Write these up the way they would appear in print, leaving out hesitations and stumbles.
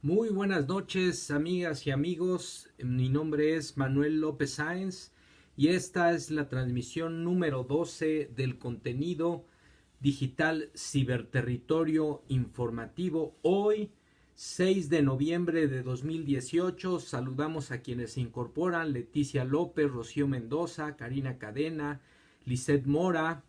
Muy buenas noches, amigas y amigos. Mi nombre es Manuel López Sáenz y esta es la transmisión número 12 del contenido digital Ciberterritorio Informativo. Hoy, 6 de noviembre de 2018, saludamos a quienes se incorporan: Leticia López, Rocío Mendoza, Karina Cadena, Lisette Mora.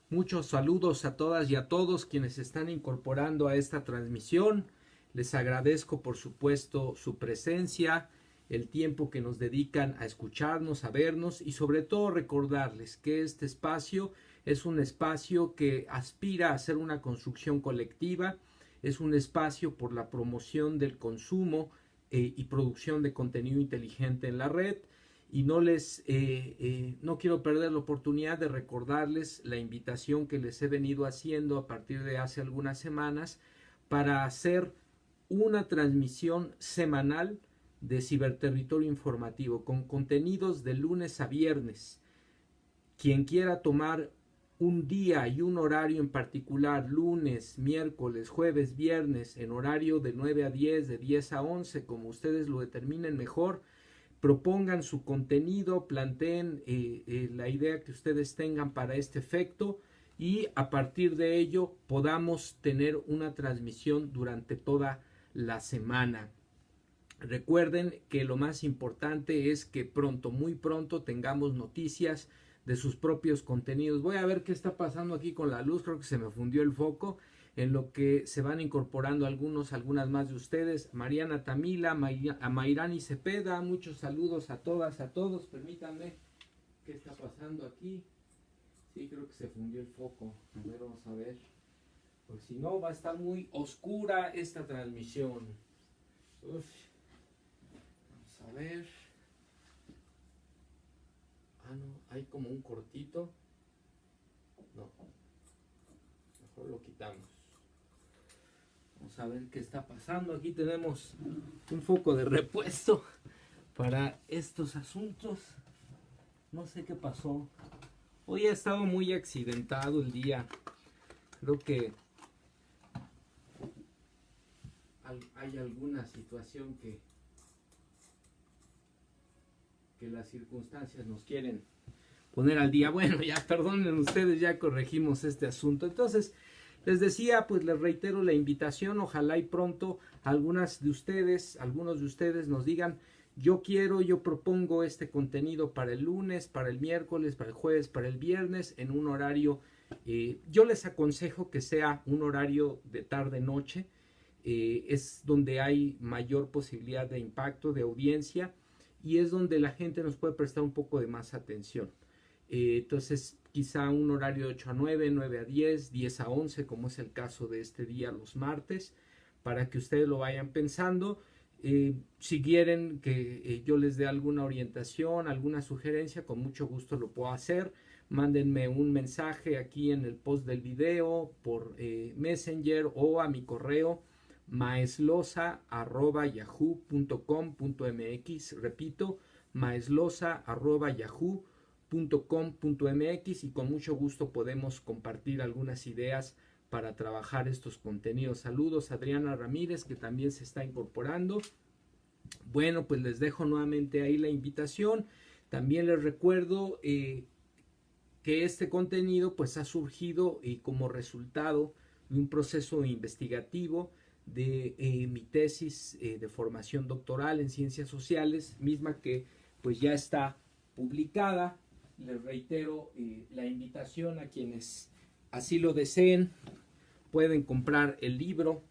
Muchos saludos a todas y a todos quienes se están incorporando a esta transmisión. Les agradezco, por supuesto, su presencia, el tiempo que nos dedican a escucharnos, a vernos y sobre todo recordarles que este espacio es un espacio que aspira a ser una construcción colectiva, es un espacio por la promoción del consumo y producción de contenido inteligente en la red. Y no quiero perder la oportunidad de recordarles la invitación que les he venido haciendo a partir de hace algunas semanas para hacer una transmisión semanal de Ciberterritorio Informativo con contenidos de lunes a viernes. Quien quiera tomar un día y un horario en particular, lunes, miércoles, jueves, viernes, en horario de 9 a 10, de 10 a 11, como ustedes lo determinen mejor, propongan su contenido, planteen la idea que ustedes tengan para este efecto y a partir de ello podamos tener una transmisión durante toda la semana. Recuerden que lo más importante es que pronto, muy pronto, tengamos noticias de sus propios contenidos. Voy a ver qué está pasando aquí con la luz, creo que se me fundió el foco, en lo que se van incorporando algunas más de ustedes. Mariana Tamila, a Mayrani Cepeda, muchos saludos a todas, a todos. Permítanme, ¿qué está pasando aquí? Sí, creo que se fundió el foco. A ver, vamos a ver. Porque si no va a estar muy oscura esta transmisión. Uf. Vamos a ver. Ah, no, hay como un cortito. No, mejor lo quitamos. Vamos a ver qué está pasando. Aquí tenemos un foco de repuesto para estos asuntos. No sé qué pasó. Hoy ha estado muy accidentado el día. Creo que hay alguna situación que las circunstancias nos quieren poner al día. Bueno, ya perdonen ustedes, ya corregimos este asunto. Entonces, les decía, pues les reitero la invitación. Ojalá y pronto algunos de ustedes nos digan: yo propongo este contenido para el lunes, para el miércoles, para el jueves, para el viernes, en un horario. Yo les aconsejo que sea un horario de tarde-noche. Es donde hay mayor posibilidad de impacto, de audiencia, y es donde la gente nos puede prestar un poco de más atención. Entonces, quizá un horario de 8 a 9, 9 a 10, 10 a 11, como es el caso de este día, los martes, para que ustedes lo vayan pensando. Si quieren que yo les dé alguna orientación, alguna sugerencia, con mucho gusto lo puedo hacer. Mándenme un mensaje aquí en el post del video, por Messenger o a mi correo maesloza@yahoo.com.mx. Repito, maesloza@yahoo.com.mx, y con mucho gusto podemos compartir algunas ideas para trabajar estos contenidos. Saludos a Adriana Ramírez, que también se está incorporando. Bueno, pues les dejo nuevamente ahí la invitación. También les recuerdo que este contenido pues ha surgido como resultado de un proceso investigativo de mi tesis de formación doctoral en ciencias sociales, misma que pues ya está publicada. Les reitero la invitación a quienes así lo deseen. Pueden comprar el libro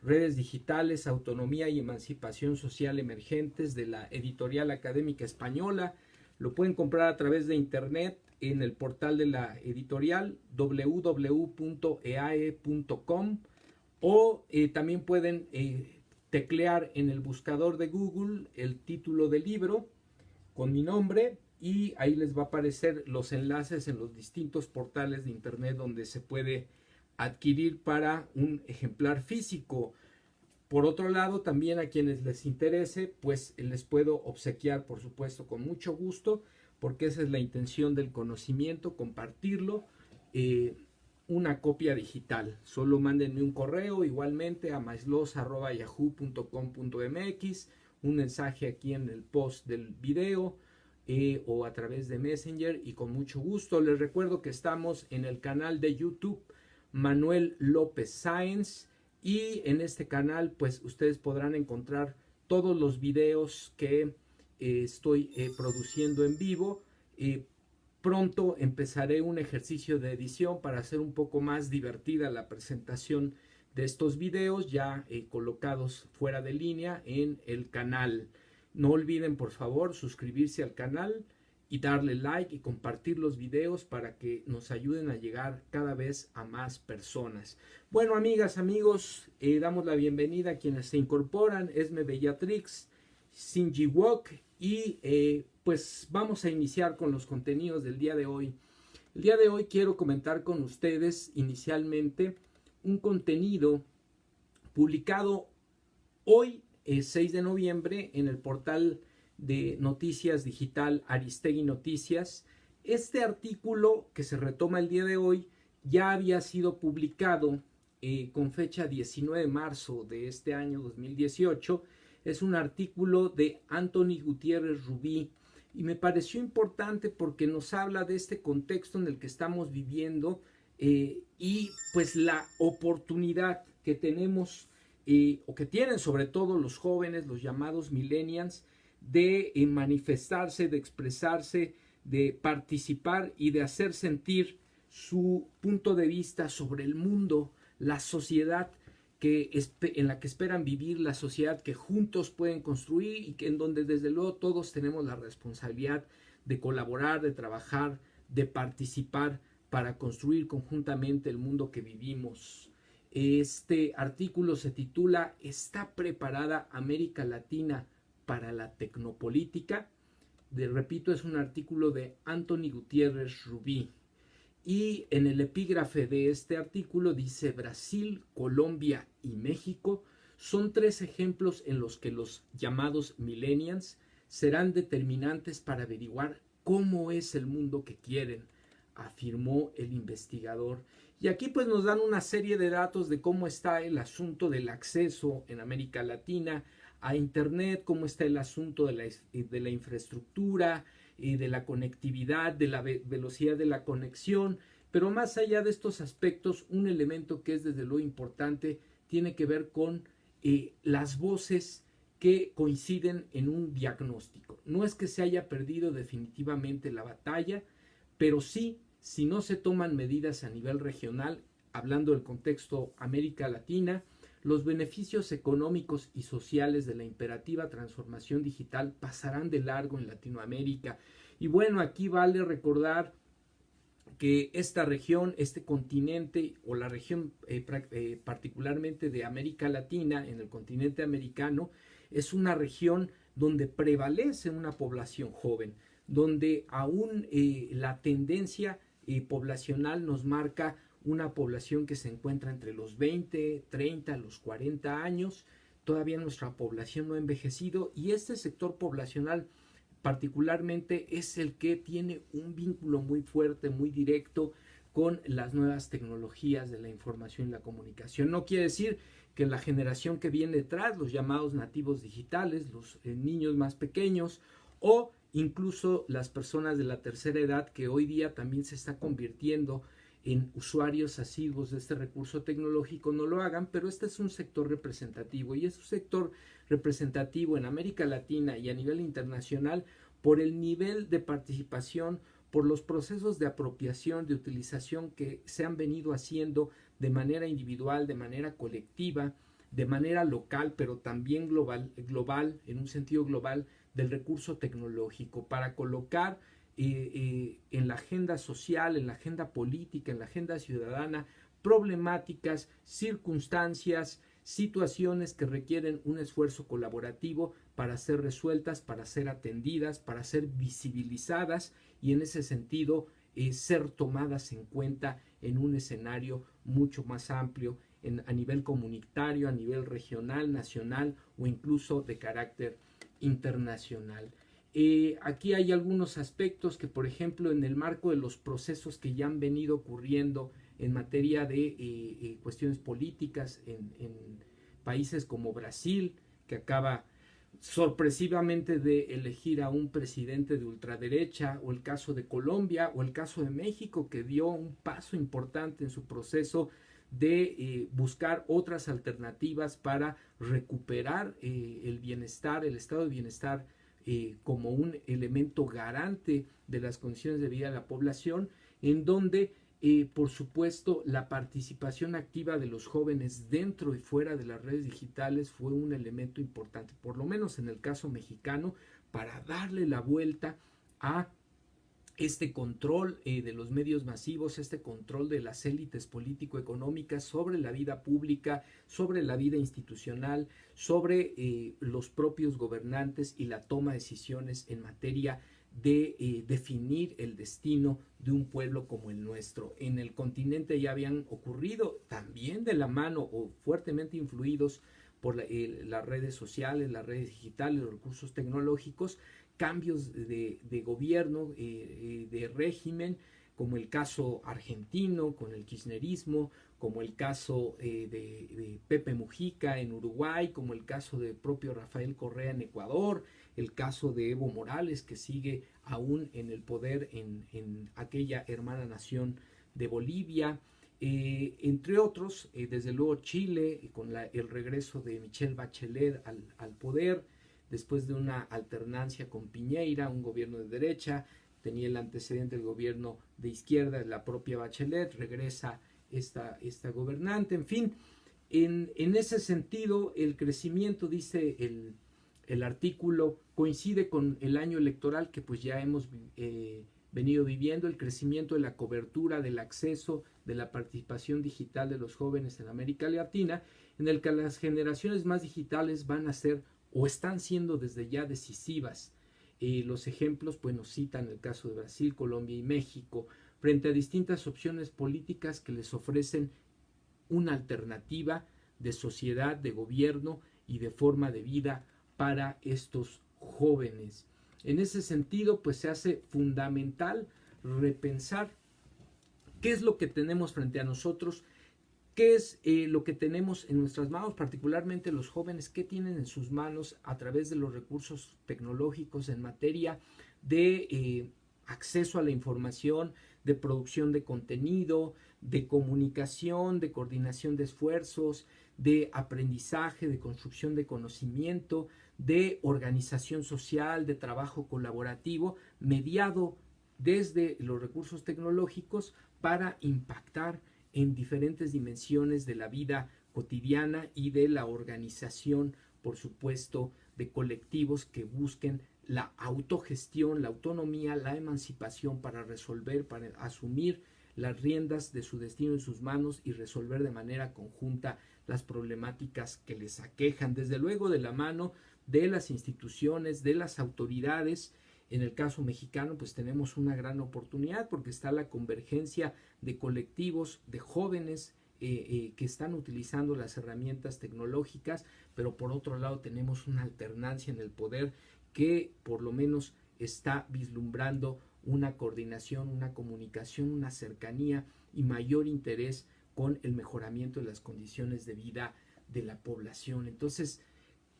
Redes Digitales, Autonomía y Emancipación Social Emergentes, de la Editorial Académica Española. Lo pueden comprar a través de internet en el portal de la editorial www.eae.com, o también pueden teclear en el buscador de Google el título del libro con mi nombre, y ahí les va a aparecer los enlaces en los distintos portales de internet donde se puede adquirir para un ejemplar físico. Por otro lado, también a quienes les interese, pues les puedo obsequiar, por supuesto, con mucho gusto, porque esa es la intención del conocimiento, compartirlo. una copia digital. Solo mándenme un correo igualmente a maislos@yahoo.com.mx, un mensaje aquí en el post del video o a través de Messenger y con mucho gusto. Les recuerdo que estamos en el canal de YouTube Manuel López Sáenz y en este canal pues ustedes podrán encontrar todos los videos que estoy produciendo en vivo. Pronto empezaré un ejercicio de edición para hacer un poco más divertida la presentación de estos videos ya colocados fuera de línea en el canal. No olviden por favor suscribirse al canal y darle like y compartir los videos para que nos ayuden a llegar cada vez a más personas. Bueno, amigas, amigos, damos la bienvenida a quienes se incorporan. Esme Bellatrix, Sinji Wok y pues vamos a iniciar con los contenidos del día de hoy. El día de hoy quiero comentar con ustedes inicialmente un contenido publicado hoy 6 de noviembre en el portal de noticias digital Aristegui Noticias. Este artículo que se retoma el día de hoy ya había sido publicado con fecha 19 de marzo de este año 2018. Es un artículo de Anthony Gutiérrez Rubí y me pareció importante porque nos habla de este contexto en el que estamos viviendo y pues la oportunidad que tenemos o que tienen sobre todo los jóvenes, los llamados millennials, de manifestarse, de expresarse, de participar y de hacer sentir su punto de vista sobre el mundo, la sociedad en la que esperan vivir, la sociedad que juntos pueden construir y que en donde desde luego todos tenemos la responsabilidad de colaborar, de trabajar, de participar para construir conjuntamente el mundo que vivimos. Este artículo se titula ¿Está preparada América Latina para la tecnopolítica? Repito, es un artículo de Anthony Gutiérrez Rubí. Y en el epígrafe de este artículo dice: Brasil, Colombia y México son tres ejemplos en los que los llamados millennials serán determinantes para averiguar cómo es el mundo que quieren, afirmó el investigador. Y aquí pues nos dan una serie de datos de cómo está el asunto del acceso en América Latina a Internet, cómo está el asunto de la infraestructura, de la conectividad, de la velocidad de la conexión, pero más allá de estos aspectos, un elemento que es desde luego importante tiene que ver con las voces que coinciden en un diagnóstico. No es que se haya perdido definitivamente la batalla, pero sí, si no se toman medidas a nivel regional, hablando del contexto América Latina, los beneficios económicos y sociales de la imperativa transformación digital pasarán de largo en Latinoamérica. Y bueno, aquí vale recordar que esta región, este continente o la región particularmente de América Latina, en el continente americano, es una región donde prevalece una población joven, donde aún la tendencia poblacional nos marca una población que se encuentra entre los 20, 30, los 40 años. Todavía nuestra población no ha envejecido y este sector poblacional particularmente es el que tiene un vínculo muy fuerte, muy directo con las nuevas tecnologías de la información y la comunicación. No quiere decir que la generación que viene detrás, los llamados nativos digitales, los niños más pequeños o incluso las personas de la tercera edad que hoy día también se está convirtiendo en usuarios asiduos de este recurso tecnológico no lo hagan, pero este es un sector representativo y es un sector representativo en América Latina y a nivel internacional por el nivel de participación, por los procesos de apropiación, de utilización que se han venido haciendo de manera individual, de manera colectiva, de manera local, pero también global, en un sentido global, del recurso tecnológico para colocar en la agenda social, en la agenda política, en la agenda ciudadana, problemáticas, circunstancias, situaciones que requieren un esfuerzo colaborativo para ser resueltas, para ser atendidas, para ser visibilizadas y en ese sentido ser tomadas en cuenta en un escenario mucho más amplio a nivel comunitario, a nivel regional, nacional o incluso de carácter internacional. Aquí hay algunos aspectos que, por ejemplo, en el marco de los procesos que ya han venido ocurriendo en materia de cuestiones políticas en países como Brasil, que acaba sorpresivamente de elegir a un presidente de ultraderecha, o el caso de Colombia, o el caso de México, que dio un paso importante en su proceso de buscar otras alternativas para recuperar el bienestar, el estado de bienestar como un elemento garante de las condiciones de vida de la población, en donde por supuesto la participación activa de los jóvenes dentro y fuera de las redes digitales fue un elemento importante, por lo menos en el caso mexicano, para darle la vuelta a este control de los medios masivos, este control de las élites político-económicas sobre la vida pública, sobre la vida institucional, sobre los propios gobernantes y la toma de decisiones en materia de definir el destino de un pueblo como el nuestro. En el continente ya habían ocurrido, también de la mano o fuertemente influidos por las redes sociales, las redes digitales, los recursos tecnológicos, cambios de gobierno, de régimen, como el caso argentino con el kirchnerismo, como el caso de Pepe Mujica en Uruguay, como el caso de propio Rafael Correa en Ecuador, el caso de Evo Morales, que sigue aún en el poder en aquella hermana nación de Bolivia, entre otros, desde luego Chile, con el regreso de Michelle Bachelet al poder, después de una alternancia con Piñera, un gobierno de derecha, tenía el antecedente del gobierno de izquierda, la propia Bachelet, regresa esta gobernante, en fin, en ese sentido el crecimiento, dice el artículo, coincide con el año electoral que pues ya hemos venido viviendo, el crecimiento de la cobertura, del acceso, de la participación digital de los jóvenes en América Latina, en el que las generaciones más digitales van a ser o están siendo desde ya decisivas. Los ejemplos pues nos citan el caso de Brasil, Colombia y México, frente a distintas opciones políticas que les ofrecen una alternativa de sociedad, de gobierno y de forma de vida para estos jóvenes. En ese sentido, pues se hace fundamental repensar qué es lo que tenemos frente a nosotros, qué es lo que tenemos en nuestras manos, particularmente los jóvenes, qué tienen en sus manos a través de los recursos tecnológicos en materia de acceso a la información, de producción de contenido, de comunicación, de coordinación de esfuerzos, de aprendizaje, de construcción de conocimiento, de organización social, de trabajo colaborativo, mediado desde los recursos tecnológicos para impactar en diferentes dimensiones de la vida cotidiana y de la organización, por supuesto, de colectivos que busquen la autogestión, la autonomía, la emancipación para resolver, para asumir las riendas de su destino en sus manos y resolver de manera conjunta las problemáticas que les aquejan, desde luego de la mano de las instituciones, de las autoridades. En el caso mexicano pues tenemos una gran oportunidad porque está la convergencia de colectivos, de jóvenes que están utilizando las herramientas tecnológicas, pero por otro lado tenemos una alternancia en el poder que por lo menos está vislumbrando una coordinación, una comunicación, una cercanía y mayor interés con el mejoramiento de las condiciones de vida de la población. Entonces,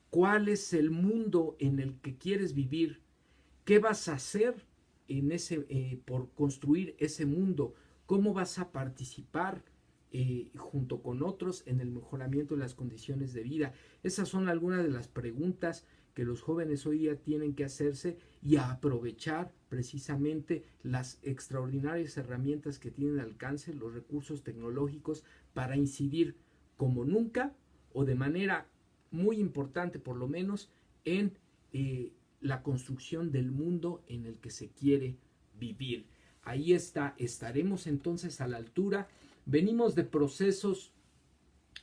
¿cuál es el mundo en el que quieres vivir? ¿Qué vas a hacer en por construir ese mundo? ¿Cómo vas a participar junto con otros en el mejoramiento de las condiciones de vida? Esas son algunas de las preguntas que los jóvenes hoy día tienen que hacerse y a aprovechar precisamente las extraordinarias herramientas que tienen al alcance los recursos tecnológicos para incidir como nunca o de manera muy importante por lo menos en la construcción del mundo en el que se quiere vivir. Ahí estaremos entonces a la altura. Venimos de procesos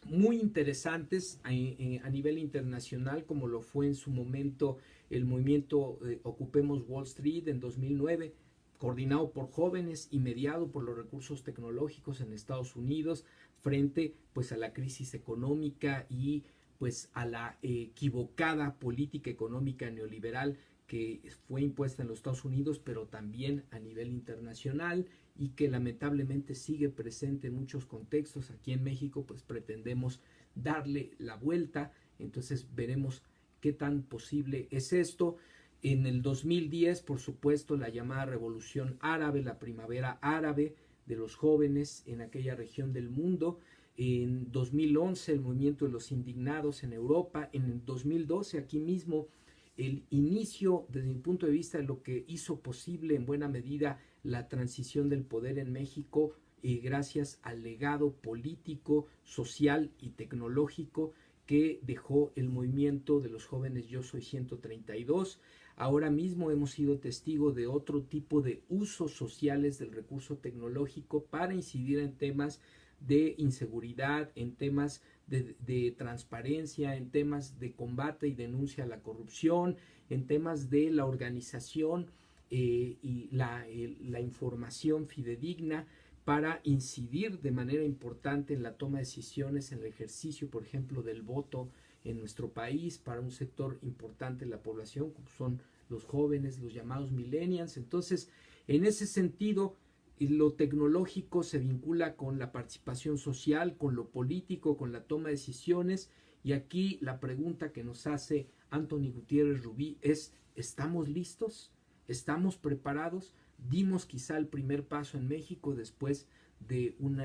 muy interesantes a nivel internacional, como lo fue en su momento el movimiento Ocupemos Wall Street en 2009, coordinado por jóvenes y mediado por los recursos tecnológicos en Estados Unidos, frente pues a la crisis económica y pues a la equivocada política económica neoliberal que fue impuesta en los Estados Unidos, pero también a nivel internacional y que lamentablemente sigue presente en muchos contextos. Aquí en México pues pretendemos darle la vuelta, entonces veremos qué tan posible es esto. En el 2010, por supuesto, la llamada Revolución Árabe, la Primavera Árabe de los jóvenes en aquella región del mundo. En 2011, el movimiento de los indignados en Europa. En el 2012, aquí mismo, el inicio, desde mi punto de vista, de lo que hizo posible en buena medida la transición del poder en México, gracias al legado político, social y tecnológico que dejó el movimiento de los jóvenes Yo Soy 132. Ahora mismo hemos sido testigos de otro tipo de usos sociales del recurso tecnológico para incidir en temas de inseguridad, en temas de transparencia, en temas de combate y denuncia a la corrupción, en temas de la organización y la información fidedigna, para incidir de manera importante en la toma de decisiones, en el ejercicio, por ejemplo, del voto en nuestro país para un sector importante de la población, como son los jóvenes, los llamados millennials. Entonces, en ese sentido, lo tecnológico se vincula con la participación social, con lo político, con la toma de decisiones. Y aquí la pregunta que nos hace Anthony Gutiérrez Rubí es: ¿estamos listos? ¿Estamos preparados? Dimos quizá el primer paso en México después de un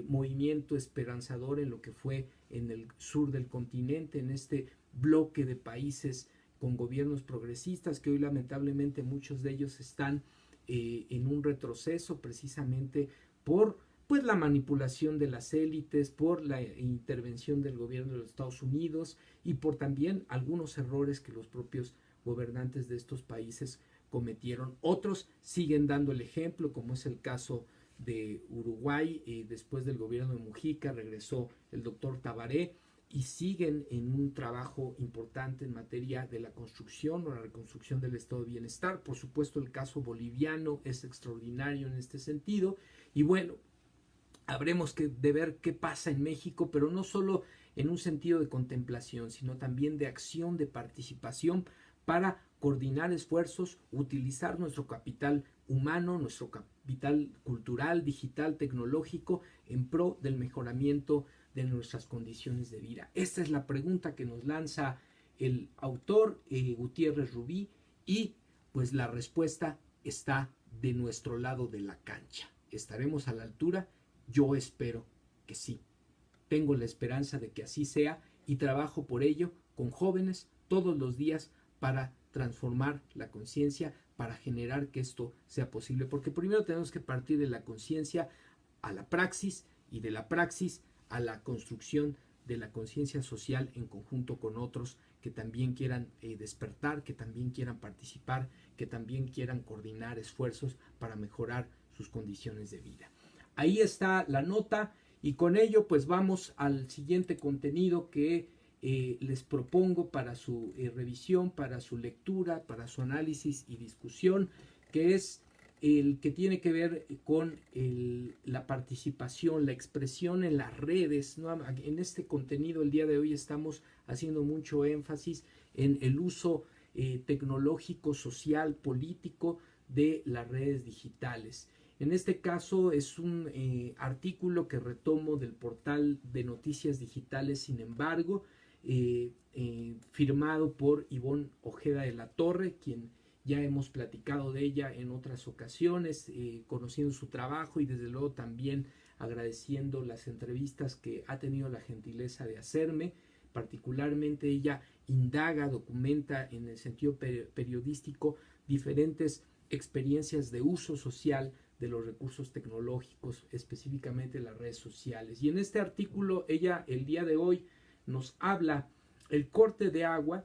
movimiento esperanzador en lo que fue en el sur del continente, en este bloque de países con gobiernos progresistas, que hoy lamentablemente muchos de ellos están en un retroceso precisamente por pues la manipulación de las élites, por la intervención del gobierno de los Estados Unidos y por también algunos errores que los propios gobernantes de estos países cometieron. Otros siguen dando el ejemplo, como es el caso de Uruguay. Después del gobierno de Mujica regresó el doctor Tabaré y siguen en un trabajo importante en materia de la construcción o la reconstrucción del estado de bienestar. Por supuesto, el caso boliviano es extraordinario en este sentido. Y bueno, habremos de ver qué pasa en México, pero no solo en un sentido de contemplación, sino también de acción, de participación, para coordinar esfuerzos, utilizar nuestro capital humano, nuestro capital cultural, digital, tecnológico, en pro del mejoramiento de nuestras condiciones de vida. Esta es la pregunta que nos lanza el autor Gutiérrez Rubí, y pues la respuesta está de nuestro lado de la cancha. ¿Estaremos a la altura? Yo espero que sí. Tengo la esperanza de que así sea y trabajo por ello con jóvenes todos los días para transformar la conciencia, para generar que esto sea posible. Porque primero tenemos que partir de la conciencia a la praxis y de la praxis a la construcción de la conciencia social en conjunto con otros que también quieran despertar, que también quieran participar, que también quieran coordinar esfuerzos para mejorar sus condiciones de vida. Ahí está la nota y con ello pues vamos al siguiente contenido que les propongo para su revisión, para su lectura, para su análisis y discusión, que es el que tiene que ver con la participación, la expresión en las redes, ¿no? En este contenido el día de hoy estamos haciendo mucho énfasis en el uso tecnológico, social, político de las redes digitales. En este caso es un artículo que retomo del portal de noticias digitales, sin embargo, firmado por Ivonne Ojeda de la Torre, quien ya hemos platicado de ella en otras ocasiones, conociendo su trabajo y desde luego también agradeciendo las entrevistas que ha tenido la gentileza de hacerme. Particularmente ella indaga, documenta en el sentido periodístico diferentes experiencias de uso social de los recursos tecnológicos, específicamente las redes sociales. Y en este artículo ella el día de hoy nos habla: el corte de agua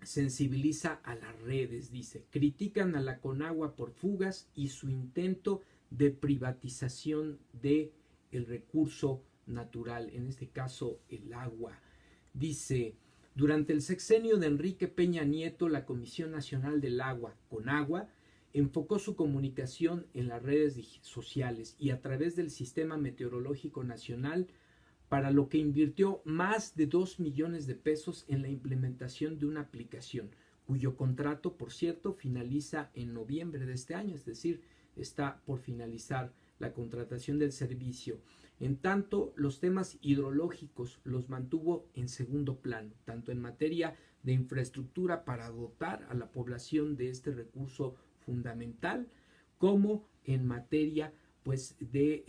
sensibiliza a las redes, dice, critican a la Conagua por fugas y su intento de privatización de el recurso natural, en este caso el agua. Dice: durante el sexenio de Enrique Peña Nieto, la Comisión Nacional del Agua, Conagua, enfocó su comunicación en las redes sociales y a través del Sistema Meteorológico Nacional, para lo que invirtió más de 2 millones de pesos en la implementación de una aplicación cuyo contrato, por cierto, finaliza en noviembre de este año, es decir, está por finalizar la contratación del servicio. En tanto, los temas hidrológicos los mantuvo en segundo plano, tanto en materia de infraestructura para dotar a la población de este recurso fundamental, como en materia pues de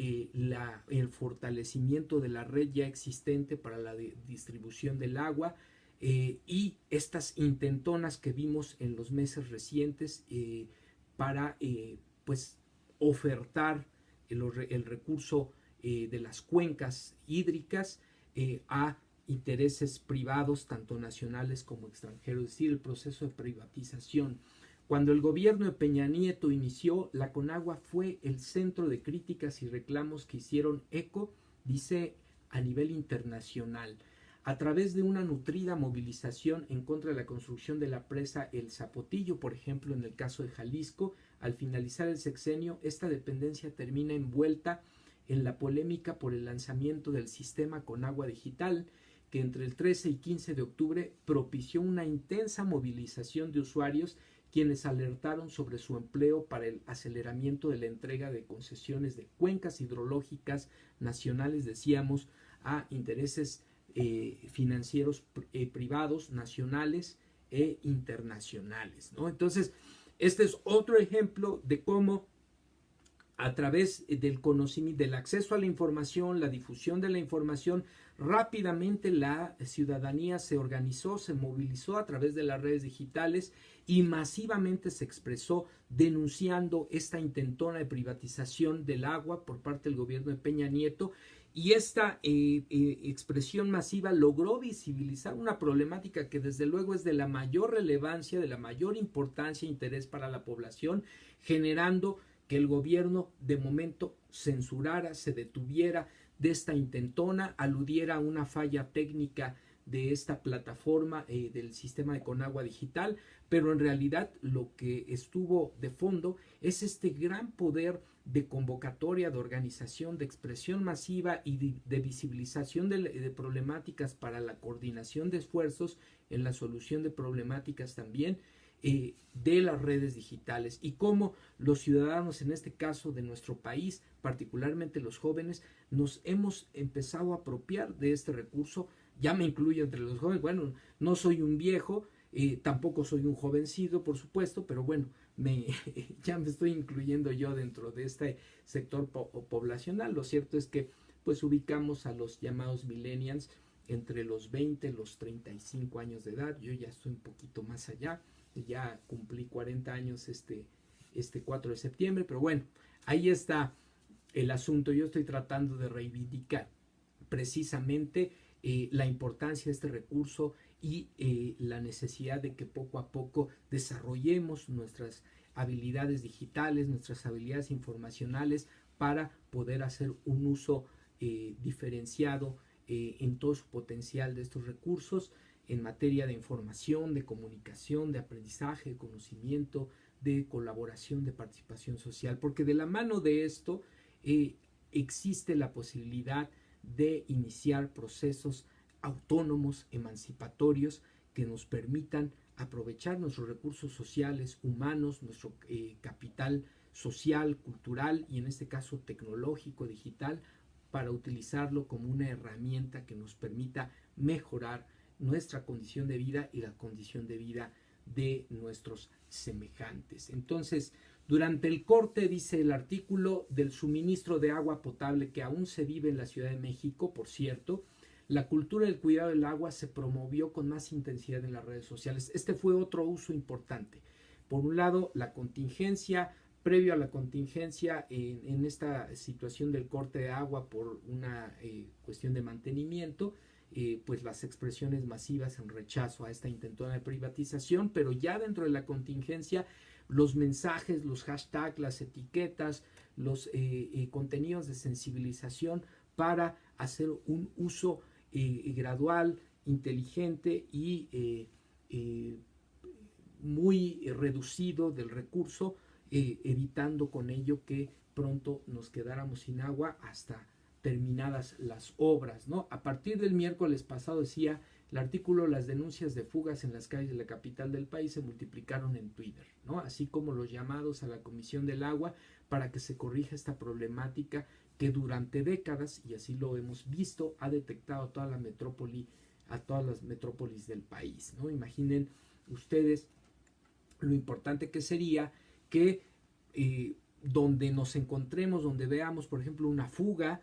el fortalecimiento de la red ya existente para la distribución del agua, y estas intentonas que vimos en los meses recientes para pues ofertar el recurso de las cuencas hídricas a intereses privados, tanto nacionales como extranjeros, es decir, el proceso de privatización. Cuando el gobierno de Peña Nieto inició, la Conagua fue el centro de críticas y reclamos que hicieron eco, dice, a nivel internacional, a través de una nutrida movilización en contra de la construcción de la presa El Zapotillo, por ejemplo, en el caso de Jalisco. Al finalizar el sexenio, esta dependencia termina envuelta en la polémica por el lanzamiento del sistema Conagua Digital, que entre el 13 y 15 de octubre propició una intensa movilización de usuarios, quienes alertaron sobre su empleo para el aceleramiento de la entrega de concesiones de cuencas hidrológicas nacionales, decíamos, a intereses financieros privados, nacionales e internacionales, ¿no? Entonces, este es otro ejemplo de cómo a través del conocimiento, del acceso a la información, la difusión de la información, rápidamente la ciudadanía se organizó, se movilizó a través de las redes digitales y masivamente se expresó denunciando esta intentona de privatización del agua por parte del gobierno de Peña Nieto. Y esta expresión masiva logró visibilizar una problemática que desde luego es de la mayor relevancia, de la mayor importancia e interés para la población, generando que el gobierno de momento censurara, se detuviera de esta intentona, aludiera a una falla técnica de esta plataforma del sistema de Conagua Digital, pero en realidad lo que estuvo de fondo es este gran poder de convocatoria, de organización, de expresión masiva y de visibilización de problemáticas para la coordinación de esfuerzos en la solución de problemáticas también, de las redes digitales, y cómo los ciudadanos, en este caso de nuestro país, particularmente los jóvenes, nos hemos empezado a apropiar de este recurso. Ya me incluyo entre los jóvenes. Bueno, no soy un viejo, tampoco soy un jovencito, por supuesto, pero bueno, ya me estoy incluyendo yo dentro de este sector poblacional. Lo cierto es que pues ubicamos a los llamados millennials entre los 20 y los 35 años de edad. Yo ya estoy un poquito más allá, ya cumplí 40 años este 4 de septiembre, pero bueno, ahí está el asunto. Yo estoy tratando de reivindicar precisamente la importancia de este recurso y la necesidad de que poco a poco desarrollemos nuestras habilidades digitales, nuestras habilidades informacionales para poder hacer un uso diferenciado en todo su potencial de estos recursos en materia de información, de comunicación, de aprendizaje, de conocimiento, de colaboración, de participación social, porque de la mano de esto existe la posibilidad de iniciar procesos autónomos, emancipatorios, que nos permitan aprovechar nuestros recursos sociales, humanos, nuestro capital social, cultural y en este caso tecnológico, digital, para utilizarlo como una herramienta que nos permita mejorar nuestra condición de vida y la condición de vida de nuestros semejantes. Entonces, durante el corte, dice el artículo, del suministro de agua potable que aún se vive en la Ciudad de México, por cierto, la cultura del cuidado del agua se promovió con más intensidad en las redes sociales. Este fue otro uso importante. Por un lado, la contingencia, previo a la contingencia, en esta situación del corte de agua por una cuestión de mantenimiento, pues las expresiones masivas en rechazo a esta intentona de privatización, pero ya dentro de la contingencia, los mensajes, los hashtags, las etiquetas, los contenidos de sensibilización para hacer un uso gradual, inteligente y muy reducido del recurso, evitando con ello que pronto nos quedáramos sin agua hasta terminadas las obras, ¿no? A partir del miércoles pasado, decía, el artículo, las denuncias de fugas en las calles de la capital del país se multiplicaron en Twitter, ¿no? Así como los llamados a la Comisión del Agua para que se corrija esta problemática que durante décadas, y así lo hemos visto, ha detectado a toda la metrópoli, a todas las metrópolis del país, ¿no? Imaginen ustedes lo importante que sería que donde nos encontremos, donde veamos, por ejemplo, una fuga,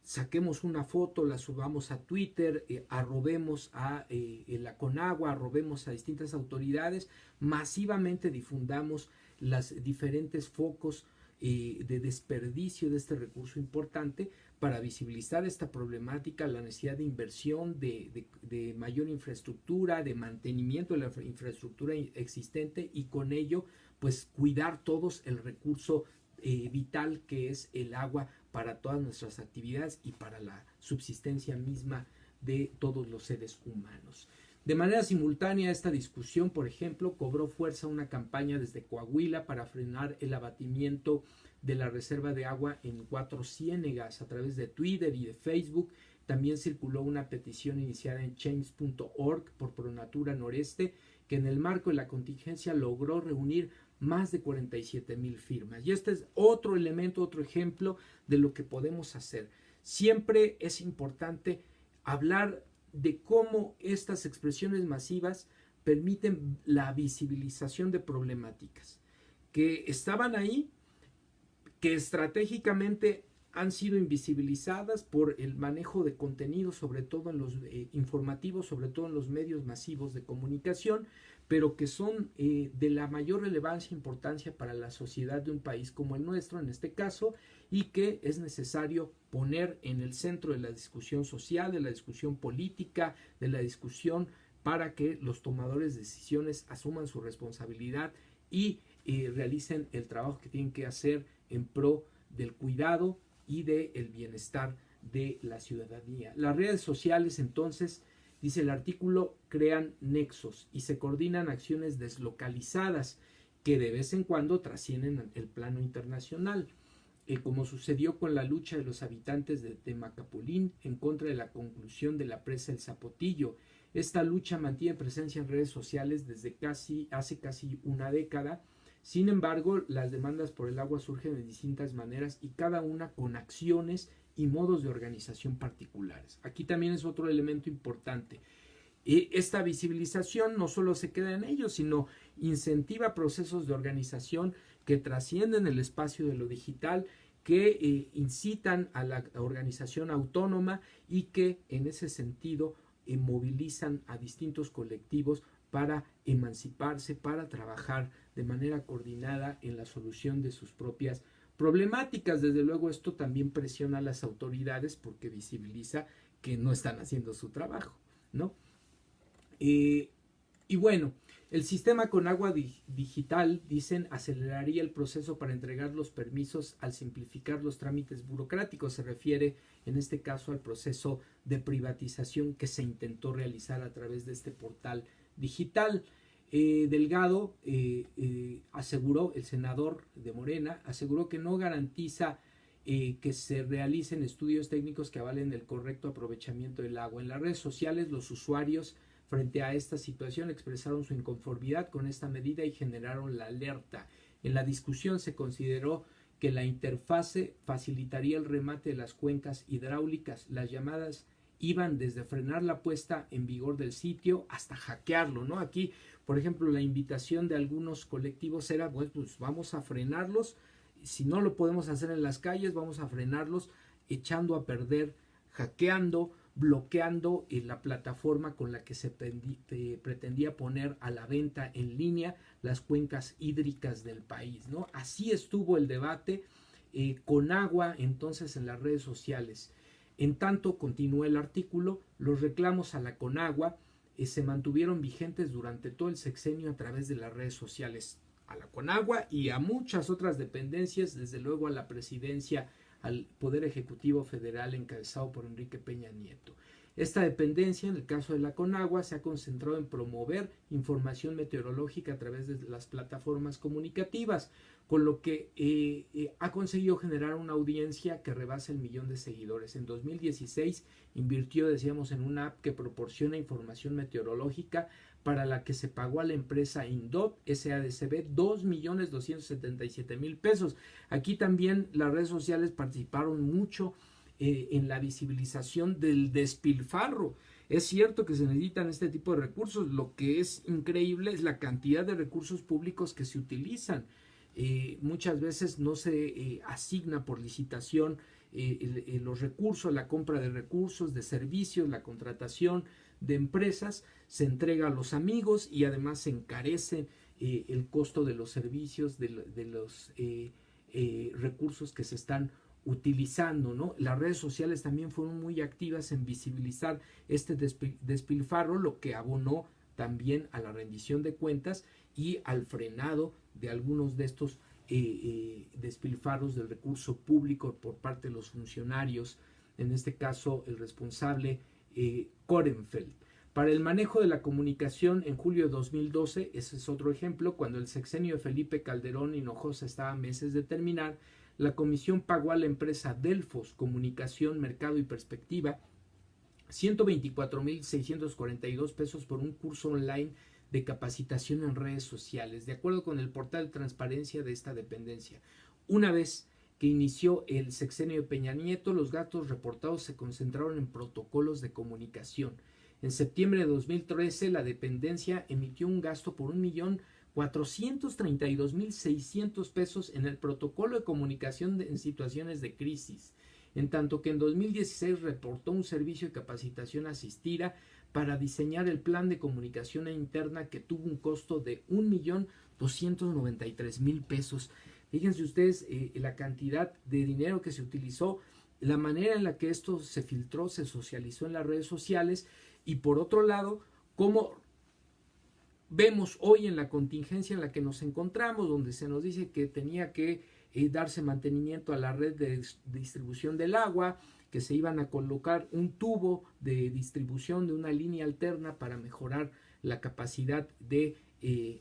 saquemos una foto, la subamos a Twitter, arrobemos a la Conagua, arrobemos a distintas autoridades, masivamente difundamos los diferentes focos de desperdicio de este recurso importante para visibilizar esta problemática, la necesidad de inversión, de mayor infraestructura, de mantenimiento de la infraestructura existente y con ello pues cuidar todos el recurso vital que es el agua para todas nuestras actividades y para la subsistencia misma de todos los seres humanos. De manera simultánea a esta discusión, por ejemplo, cobró fuerza una campaña desde Coahuila para frenar el abatimiento de la reserva de agua en Cuatro Ciénegas a través de Twitter y de Facebook. También circuló una petición iniciada en change.org por Pronatura Noreste, que en el marco de la contingencia logró reunir más de 47,000 firmas. Y este es otro elemento, otro ejemplo de lo que podemos hacer. Siempre es importante hablar de cómo estas expresiones masivas permiten la visibilización de problemáticas que estaban ahí, que estratégicamente han sido invisibilizadas por el manejo de contenidos, sobre todo en los informativos, sobre todo en los medios masivos de comunicación, pero que son de la mayor relevancia e importancia para la sociedad de un país como el nuestro, en este caso, y que es necesario poner en el centro de la discusión social, de la discusión política, de la discusión para que los tomadores de decisiones asuman su responsabilidad y realicen el trabajo que tienen que hacer en pro del cuidado y del bienestar de la ciudadanía. Las redes sociales, entonces, dice el artículo, crean nexos y se coordinan acciones deslocalizadas que de vez en cuando trascienden el plano internacional, como sucedió con la lucha de los habitantes de Temacapulín en contra de la conclusión de la presa El Zapotillo. Esta lucha mantiene presencia en redes sociales desde hace casi una década. Sin embargo, las demandas por el agua surgen de distintas maneras y cada una con acciones y modos de organización particulares. Aquí también es otro elemento importante. Esta visibilización no solo se queda en ello, sino incentiva procesos de organización que trascienden el espacio de lo digital, que incitan a la organización autónoma y que en ese sentido movilizan a distintos colectivos para emanciparse, para trabajar de manera coordinada en la solución de sus propias problemáticas. Desde luego esto también presiona a las autoridades porque visibiliza que no están haciendo su trabajo, ¿no? Y bueno, el sistema Conagua digital, dicen, aceleraría el proceso para entregar los permisos al simplificar los trámites burocráticos. Se refiere en este caso al proceso de privatización que se intentó realizar a través de este portal digital. Delgado aseguró, el senador de Morena, aseguró que no garantiza que se realicen estudios técnicos que avalen el correcto aprovechamiento del agua. En las redes sociales, los usuarios frente a esta situación expresaron su inconformidad con esta medida y generaron la alerta. En la discusión se consideró que la interfase facilitaría el remate de las cuencas hidráulicas. Las llamadas iban desde frenar la puesta en vigor del sitio hasta hackearlo, ¿no? Aquí, por ejemplo, la invitación de algunos colectivos era, bueno, pues vamos a frenarlos, si no lo podemos hacer en las calles, vamos a frenarlos echando a perder, hackeando, bloqueando la plataforma con la que se pretendía poner a la venta en línea las cuencas hídricas del país, ¿no? Así estuvo el debate con agua entonces en las redes sociales. En tanto, continúa el artículo, los reclamos a la Conagua se mantuvieron vigentes durante todo el sexenio a través de las redes sociales. A la Conagua y a muchas otras dependencias, desde luego a la presidencia, al Poder Ejecutivo Federal encabezado por Enrique Peña Nieto. Esta dependencia, en el caso de la Conagua, se ha concentrado en promover información meteorológica a través de las plataformas comunicativas, con lo que ha conseguido generar una audiencia que rebasa el 1,000,000 de seguidores. En 2016 invirtió, decíamos, en una app que proporciona información meteorológica para la que se pagó a la empresa Indot SADCB 2,277,000 pesos. Aquí también las redes sociales participaron mucho en la visibilización del despilfarro. Es cierto que se necesitan este tipo de recursos, lo que es increíble es la cantidad de recursos públicos que se utilizan. Muchas veces no se asigna por licitación los recursos, la compra de recursos, de servicios, la contratación de empresas, se entrega a los amigos y además se encarece el costo de los servicios, de los recursos que se están utilizando, ¿no? Las redes sociales también fueron muy activas en visibilizar este despilfarro, lo que abonó también a la rendición de cuentas y al frenado de algunos de estos despilfarros del recurso público por parte de los funcionarios, en este caso el responsable Korenfeld. Para el manejo de la comunicación en julio de 2012, ese es otro ejemplo, cuando el sexenio de Felipe Calderón Hinojosa estaba a meses de terminar, la comisión pagó a la empresa Delfos Comunicación, Mercado y Perspectiva 124,642 pesos por un curso online de capacitación en redes sociales, de acuerdo con el portal de transparencia de esta dependencia. Una vez que inició el sexenio de Peña Nieto, los gastos reportados se concentraron en protocolos de comunicación. En septiembre de 2013, la dependencia emitió un gasto por 1,432,600 pesos en el protocolo de comunicación en situaciones de crisis, en tanto que en 2016 reportó un servicio de capacitación asistida para diseñar el plan de comunicación interna que tuvo un costo de 1,293,000 pesos. Fíjense ustedes la cantidad de dinero que se utilizó, la manera en la que esto se filtró, se socializó en las redes sociales y por otro lado, cómo vemos hoy en la contingencia en la que nos encontramos, donde se nos dice que tenía que darse mantenimiento a la red de distribución del agua, que se iban a colocar un tubo de distribución de una línea alterna para mejorar la capacidad de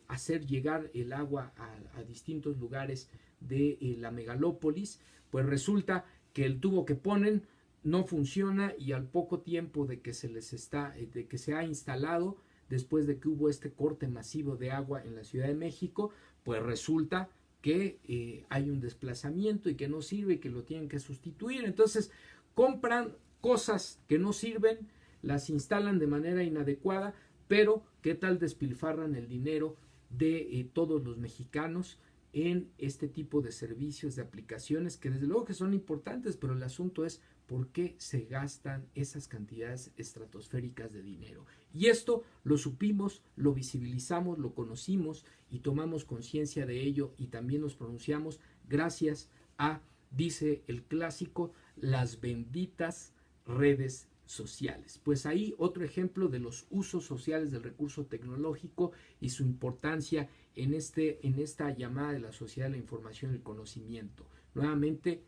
hacer llegar el agua a distintos lugares de la megalópolis. Pues resulta que el tubo que ponen no funciona y al poco tiempo de que de que se ha instalado, después de que hubo este corte masivo de agua en la Ciudad de México, pues resulta que hay un desplazamiento y que no sirve y que lo tienen que sustituir. Entonces compran cosas que no sirven, las instalan de manera inadecuada, pero ¿qué tal despilfarran el dinero de todos los mexicanos en este tipo de servicios, de aplicaciones que desde luego que son importantes, pero el asunto es por qué se gastan esas cantidades estratosféricas de dinero? Y esto lo supimos, lo visibilizamos, lo conocimos y tomamos conciencia de ello y también nos pronunciamos gracias a, dice el clásico, las benditas redes sociales. Pues ahí otro ejemplo de los usos sociales del recurso tecnológico y su importancia en esta llamada de la sociedad de la información y el conocimiento. Nuevamente,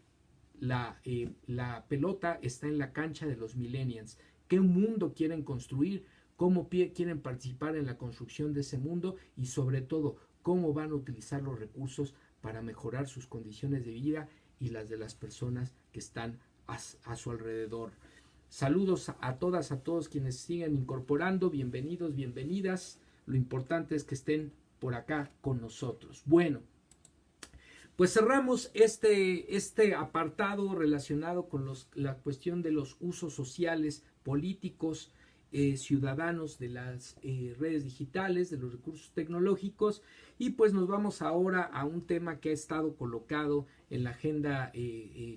la pelota está en la cancha de los millennials. ¿Qué mundo quieren construir? ¿Cómo quieren participar en la construcción de ese mundo? Y sobre todo, ¿cómo van a utilizar los recursos para mejorar sus condiciones de vida y las de las personas que están a su alrededor? Saludos a todas, a todos quienes siguen incorporando. Bienvenidos, bienvenidas. Lo importante es que estén por acá con nosotros. Bueno, pues cerramos este apartado relacionado con la cuestión de los usos sociales, políticos, ciudadanos de las redes digitales, de los recursos tecnológicos, y pues nos vamos ahora a un tema que ha estado colocado en la agenda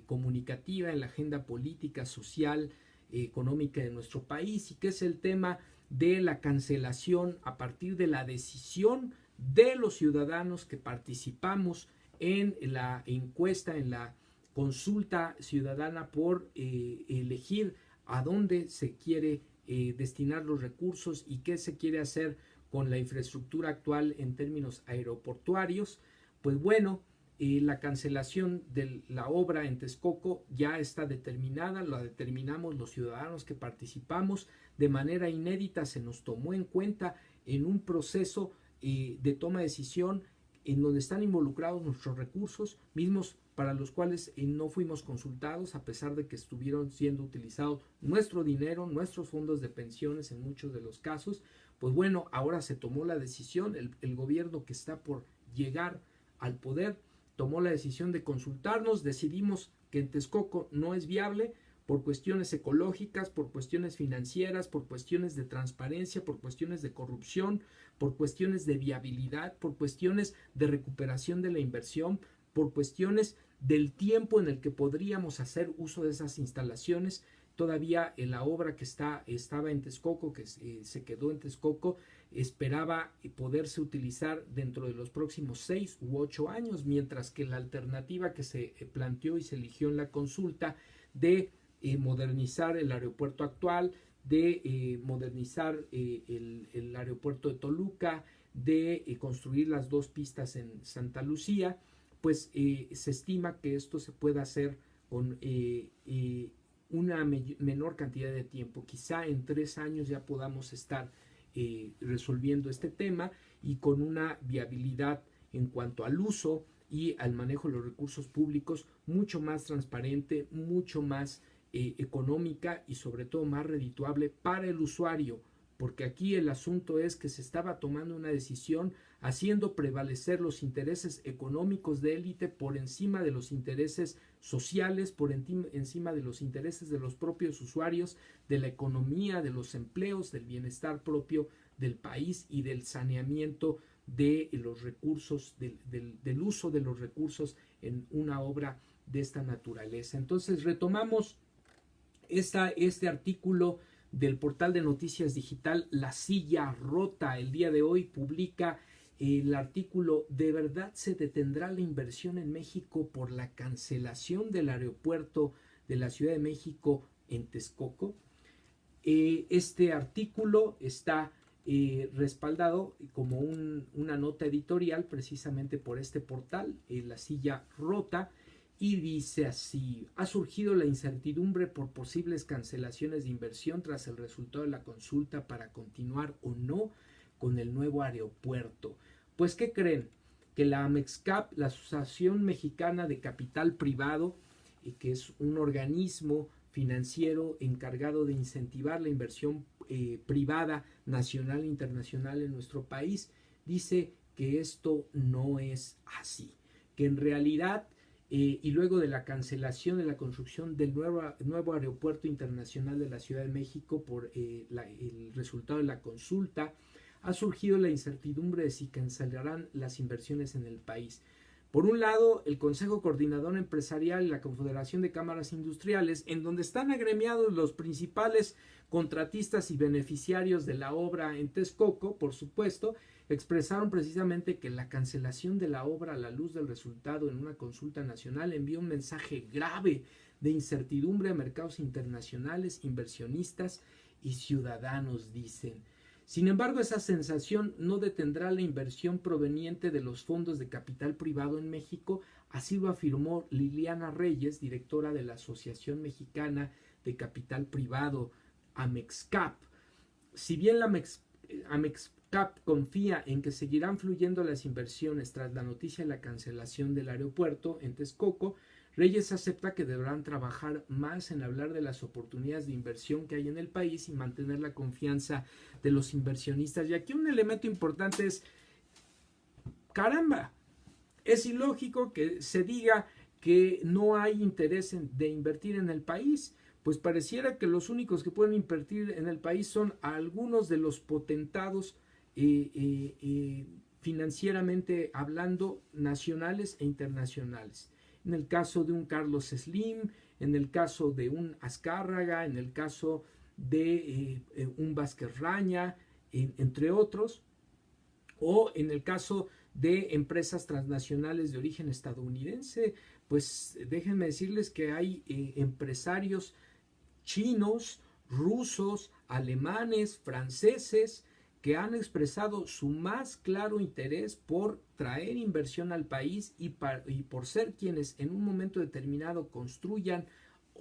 comunicativa, en la agenda política, social, económica de nuestro país, y que es el tema de la cancelación a partir de la decisión de los ciudadanos que participamos en la encuesta, en la consulta ciudadana por elegir a dónde se quiere destinar los recursos y qué se quiere hacer con la infraestructura actual en términos aeroportuarios. Pues bueno, la cancelación de la obra en Texcoco ya está determinada, la determinamos los ciudadanos que participamos de manera inédita, se nos tomó en cuenta en un proceso de toma de decisión en donde están involucrados nuestros recursos, mismos para los cuales no fuimos consultados, a pesar de que estuvieron siendo utilizados nuestro dinero, nuestros fondos de pensiones en muchos de los casos. Pues bueno, ahora se tomó la decisión, el gobierno que está por llegar al poder tomó la decisión de consultarnos, decidimos que en Texcoco no es viable por cuestiones ecológicas, por cuestiones financieras, por cuestiones de transparencia, por cuestiones de corrupción, por cuestiones de viabilidad, por cuestiones de recuperación de la inversión, por cuestiones del tiempo en el que podríamos hacer uso de esas instalaciones. Todavía en la obra que estaba en Texcoco, que se quedó en Texcoco, esperaba poderse utilizar dentro de los próximos 6 u 8 años, mientras que la alternativa que se planteó y se eligió en la consulta de modernizar el aeropuerto actual, de modernizar el aeropuerto de Toluca, de construir las 2 pistas en Santa Lucía, pues se estima que esto se pueda hacer con una menor cantidad de tiempo. Quizá en 3 años ya podamos estar resolviendo este tema y con una viabilidad en cuanto al uso y al manejo de los recursos públicos mucho más transparente, mucho más económica y sobre todo más redituable para el usuario, porque aquí el asunto es que se estaba tomando una decisión haciendo prevalecer los intereses económicos de élite por encima de los intereses sociales, por encima de los intereses de los propios usuarios, de la economía, de los empleos, del bienestar propio del país y del saneamiento de los recursos, del uso de los recursos en una obra de esta naturaleza. Entonces retomamos este artículo del portal de noticias digital La Silla Rota. El día de hoy publica el artículo: ¿de verdad se detendrá la inversión en México por la cancelación del aeropuerto de la Ciudad de México en Texcoco? Este artículo está respaldado como una nota editorial precisamente por este portal, La Silla Rota, y dice así: ha surgido la incertidumbre por posibles cancelaciones de inversión tras el resultado de la consulta para continuar o no con el nuevo aeropuerto. Pues, ¿qué creen? Que la AMEXCAP, la Asociación Mexicana de Capital Privado, que es un organismo financiero encargado de incentivar la inversión privada nacional e internacional en nuestro país, dice que esto no es así, que en realidad y luego de la cancelación de la construcción del nuevo aeropuerto internacional de la Ciudad de México por el resultado de la consulta, ha surgido la incertidumbre de si cancelarán las inversiones en el país. Por un lado, el Consejo Coordinador Empresarial y la Confederación de Cámaras Industriales, en donde están agremiados los principales contratistas y beneficiarios de la obra en Texcoco, por supuesto, expresaron precisamente que la cancelación de la obra a la luz del resultado en una consulta nacional envía un mensaje grave de incertidumbre a mercados internacionales, inversionistas y ciudadanos, dicen. Sin embargo, esa sensación no detendrá la inversión proveniente de los fondos de capital privado en México, así lo afirmó Liliana Reyes, directora de la Asociación Mexicana de Capital Privado, AMEXCAP. Si bien la AMEXCAP confía en que seguirán fluyendo las inversiones tras la noticia de la cancelación del aeropuerto en Texcoco, Reyes acepta que deberán trabajar más en hablar de las oportunidades de inversión que hay en el país y mantener la confianza de los inversionistas. Y aquí un elemento importante es: caramba, es ilógico que se diga que no hay interés de invertir en el país. Pues pareciera que los únicos que pueden invertir en el país son algunos de los potentados financieramente hablando, nacionales e internacionales. En el caso de un Carlos Slim, en el caso de un Azcárraga, en el caso de un Vázquez Raña, entre otros, o en el caso de empresas transnacionales de origen estadounidense. Pues déjenme decirles que hay empresarios chinos, rusos, alemanes, franceses, que han expresado su más claro interés por traer inversión al país y por ser quienes en un momento determinado construyan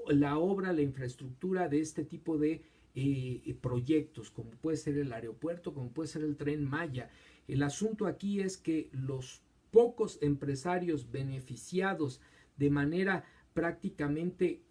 la obra, la infraestructura de este tipo de proyectos, como puede ser el aeropuerto, como puede ser el Tren Maya. El asunto aquí es que los pocos empresarios beneficiados de manera prácticamente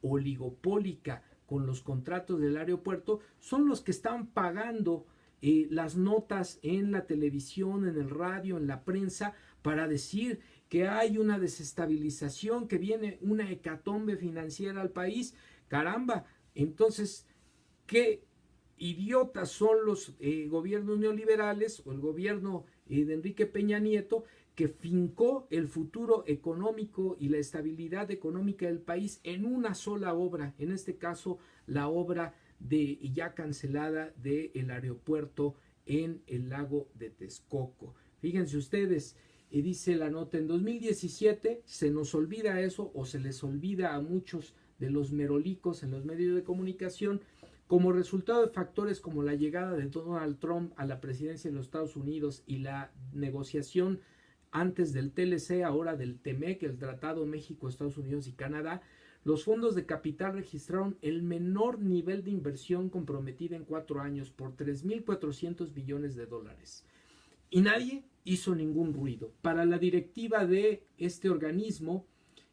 oligopólica con los contratos del aeropuerto son los que están pagando las notas en la televisión, en el radio, en la prensa, para decir que hay una desestabilización, que viene una hecatombe financiera al país. Caramba, entonces, ¿qué idiotas son los gobiernos neoliberales o el gobierno de Enrique Peña Nieto, que fincó el futuro económico y la estabilidad económica del país en una sola obra, en este caso la obra de ya cancelada del aeropuerto en el lago de Texcoco? Fíjense ustedes, dice la nota, en 2017 se nos olvida eso, o se les olvida a muchos de los merolicos en los medios de comunicación, como resultado de factores como la llegada de Donald Trump a la presidencia de los Estados Unidos y la negociación antes del TLC, ahora del TEMEC, el Tratado México, Estados Unidos y Canadá, los fondos de capital registraron el menor nivel de inversión comprometida en 4 años por 3.400 billones de dólares. Y nadie hizo ningún ruido. Para la directiva de este organismo,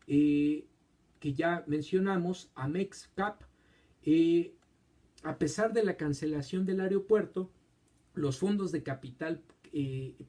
que ya mencionamos, AMEXCAP, a pesar de la cancelación del aeropuerto, los fondos de capital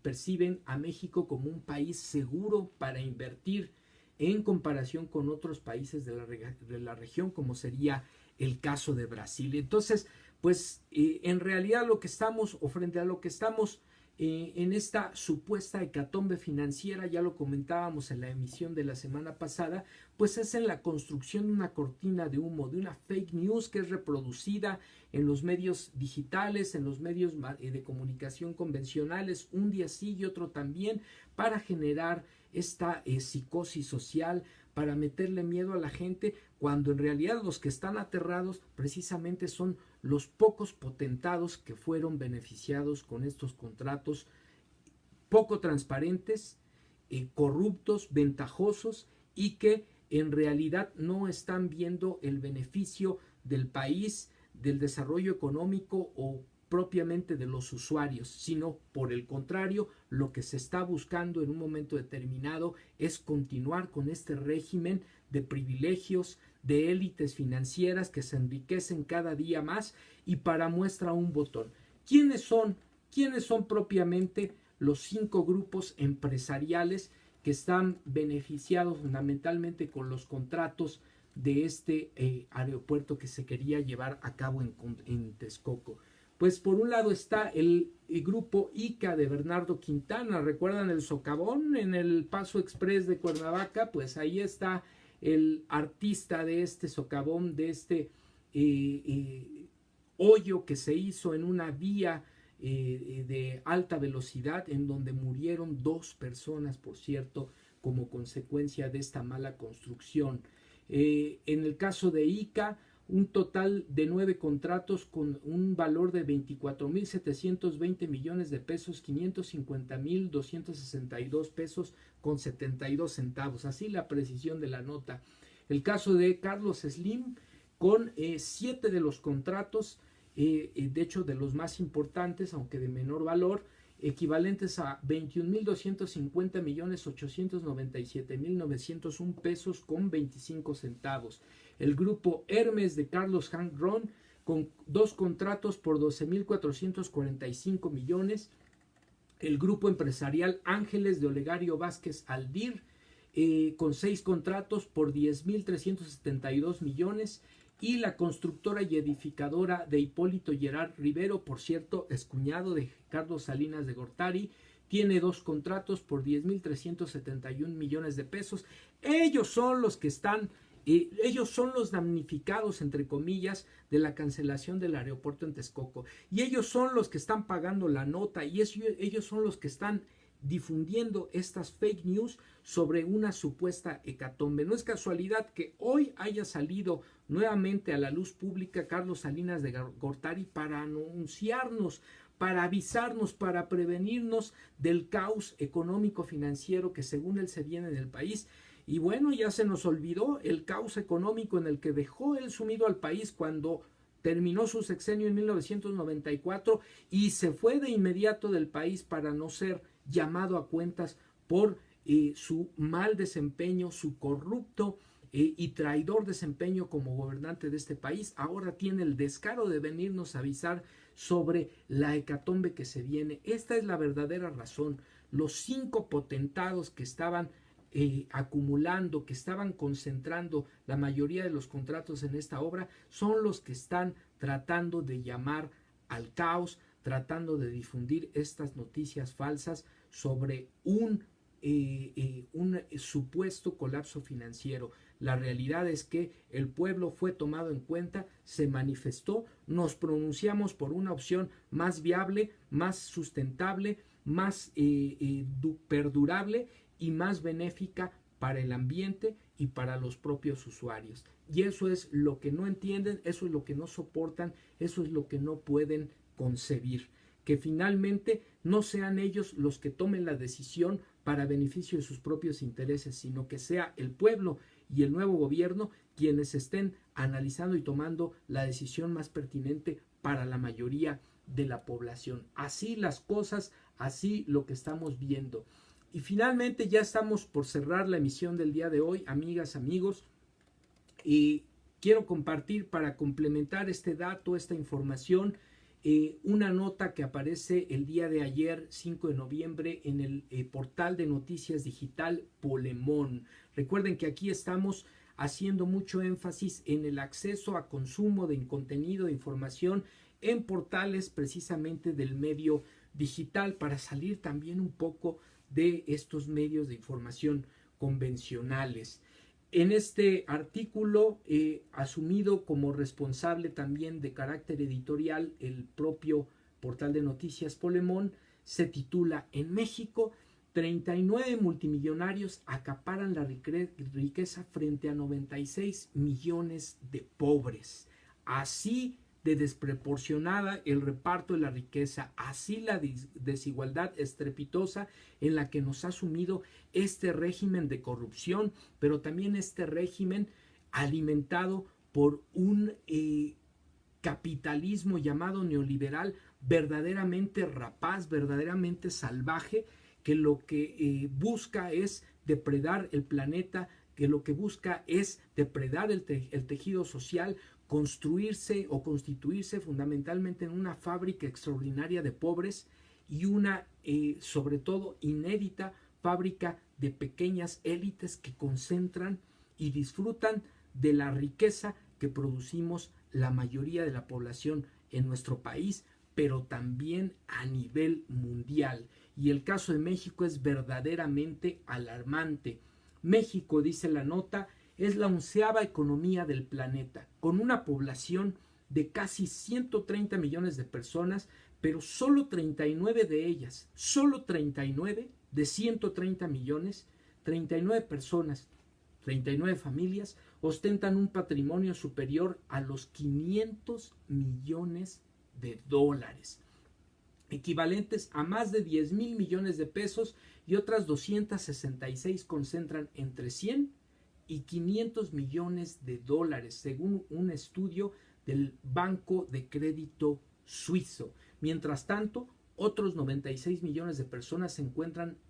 perciben a México como un país seguro para invertir en comparación con otros países de la región, como sería el caso de Brasil. Entonces, pues en realidad lo que estamos, o frente a lo que estamos en esta supuesta hecatombe financiera, ya lo comentábamos en la emisión de la semana pasada, pues es en la construcción de una cortina de humo, de una fake news que es reproducida en los medios digitales, en los medios de comunicación convencionales, un día sí y otro también, para generar esta psicosis social, para meterle miedo a la gente, cuando en realidad los que están aterrados precisamente son los pocos potentados que fueron beneficiados con estos contratos poco transparentes, corruptos, ventajosos, y que en realidad no están viendo el beneficio del país, del desarrollo económico o propiamente de los usuarios, sino por el contrario, lo que se está buscando en un momento determinado es continuar con este régimen de privilegios, de élites financieras que se enriquecen cada día más. Y para muestra un botón, ¿quiénes son propiamente los 5 grupos empresariales que están beneficiados fundamentalmente con los contratos de este aeropuerto que se quería llevar a cabo en Texcoco? Pues por un lado está el grupo ICA de Bernardo Quintana. ¿Recuerdan el socavón en el Paso Express de Cuernavaca? Pues ahí está el artista de este socavón, de este hoyo que se hizo en una vía de alta velocidad, en donde murieron 2 personas, por cierto, como consecuencia de esta mala construcción. En el caso de ICA, un total de 9 contratos con un valor de 24.720 millones de pesos, 550.262 pesos con 72 centavos, así la precisión de la nota. El caso de Carlos Slim, con 7 de los contratos, de hecho de los más importantes, aunque de menor valor, equivalentes a 21.250.897.901 pesos con 25 centavos. El grupo Hermes de Carlos Hank Ron, con 2 contratos por 12.445 millones. El grupo empresarial Ángeles de Olegario Vázquez Aldir, con 6 contratos por 10.372 millones. Y la constructora y edificadora de Hipólito Gerard Rivero, por cierto, es cuñado de Carlos Salinas de Gortari, tiene 2 contratos por 10.371 millones de pesos. Ellos son los que están, ellos son los damnificados, entre comillas, de la cancelación del aeropuerto en Texcoco. Y ellos son los que están pagando la nota, y ellos son los que están difundiendo estas fake news sobre una supuesta hecatombe. No es casualidad que hoy haya salido nuevamente a la luz pública Carlos Salinas de Gortari para anunciarnos, para avisarnos, para prevenirnos del caos económico financiero que según él se viene en el país. Y bueno, ya se nos olvidó el caos económico en el que dejó él sumido al país cuando terminó su sexenio en 1994 y se fue de inmediato del país para no ser llamado a cuentas por su mal desempeño, su corrupto y traidor desempeño como gobernante de este país. Ahora tiene el descaro de venirnos a avisar sobre la hecatombe que se viene. Esta es la verdadera razón. Los 5 potentados que estaban acumulando, que estaban concentrando la mayoría de los contratos en esta obra, son los que están tratando de llamar al caos, tratando de difundir estas noticias falsas sobre un supuesto colapso financiero. La realidad es que el pueblo fue tomado en cuenta, se manifestó, nos pronunciamos por una opción más viable, más sustentable, más perdurable y más benéfica para el ambiente y para los propios usuarios. Y eso es lo que no entienden, eso es lo que no soportan, eso es lo que no pueden concebir. Que finalmente no sean ellos los que tomen la decisión para beneficio de sus propios intereses, sino que sea el pueblo y el nuevo gobierno quienes estén analizando y tomando la decisión más pertinente para la mayoría de la población. Así las cosas, así lo que estamos viendo. Y finalmente ya estamos por cerrar la emisión del día de hoy, amigas, amigos, y quiero compartir para complementar este dato, esta información, una nota que aparece el día de ayer, 5 de noviembre, en el portal de noticias digital Polemón. Recuerden que aquí estamos haciendo mucho énfasis en el acceso a consumo de contenido, de información en portales precisamente del medio digital para salir también un poco de estos medios de información convencionales. En este artículo, asumido como responsable también de carácter editorial el propio portal de noticias Polemón, se titula: En México, 39 multimillonarios acaparan la riqueza frente a 96 millones de pobres. Así de desproporcionada el reparto de la riqueza, así la desigualdad estrepitosa en la que nos ha sumido este régimen de corrupción, pero también este régimen alimentado por un capitalismo llamado neoliberal verdaderamente rapaz, verdaderamente salvaje, que lo que busca es depredar el planeta, que lo que busca es depredar el tejido social, construirse o constituirse fundamentalmente en una fábrica extraordinaria de pobres y una, sobre todo, inédita fábrica de pequeñas élites que concentran y disfrutan de la riqueza que producimos la mayoría de la población en nuestro país, pero también a nivel mundial. Y el caso de México es verdaderamente alarmante. México, dice la nota, es la 11ª economía del planeta, con una población de casi 130 millones de personas, pero solo 39 de ellas, solo 39 de 130 millones, 39 personas, 39 familias, ostentan un patrimonio superior a los 500 millones de dólares, equivalentes a más de 10,000 millones de pesos, y otras 266 concentran entre 100 y 500 millones de dólares, según un estudio del Banco de Crédito Suizo. Mientras tanto, otros 96 millones de personas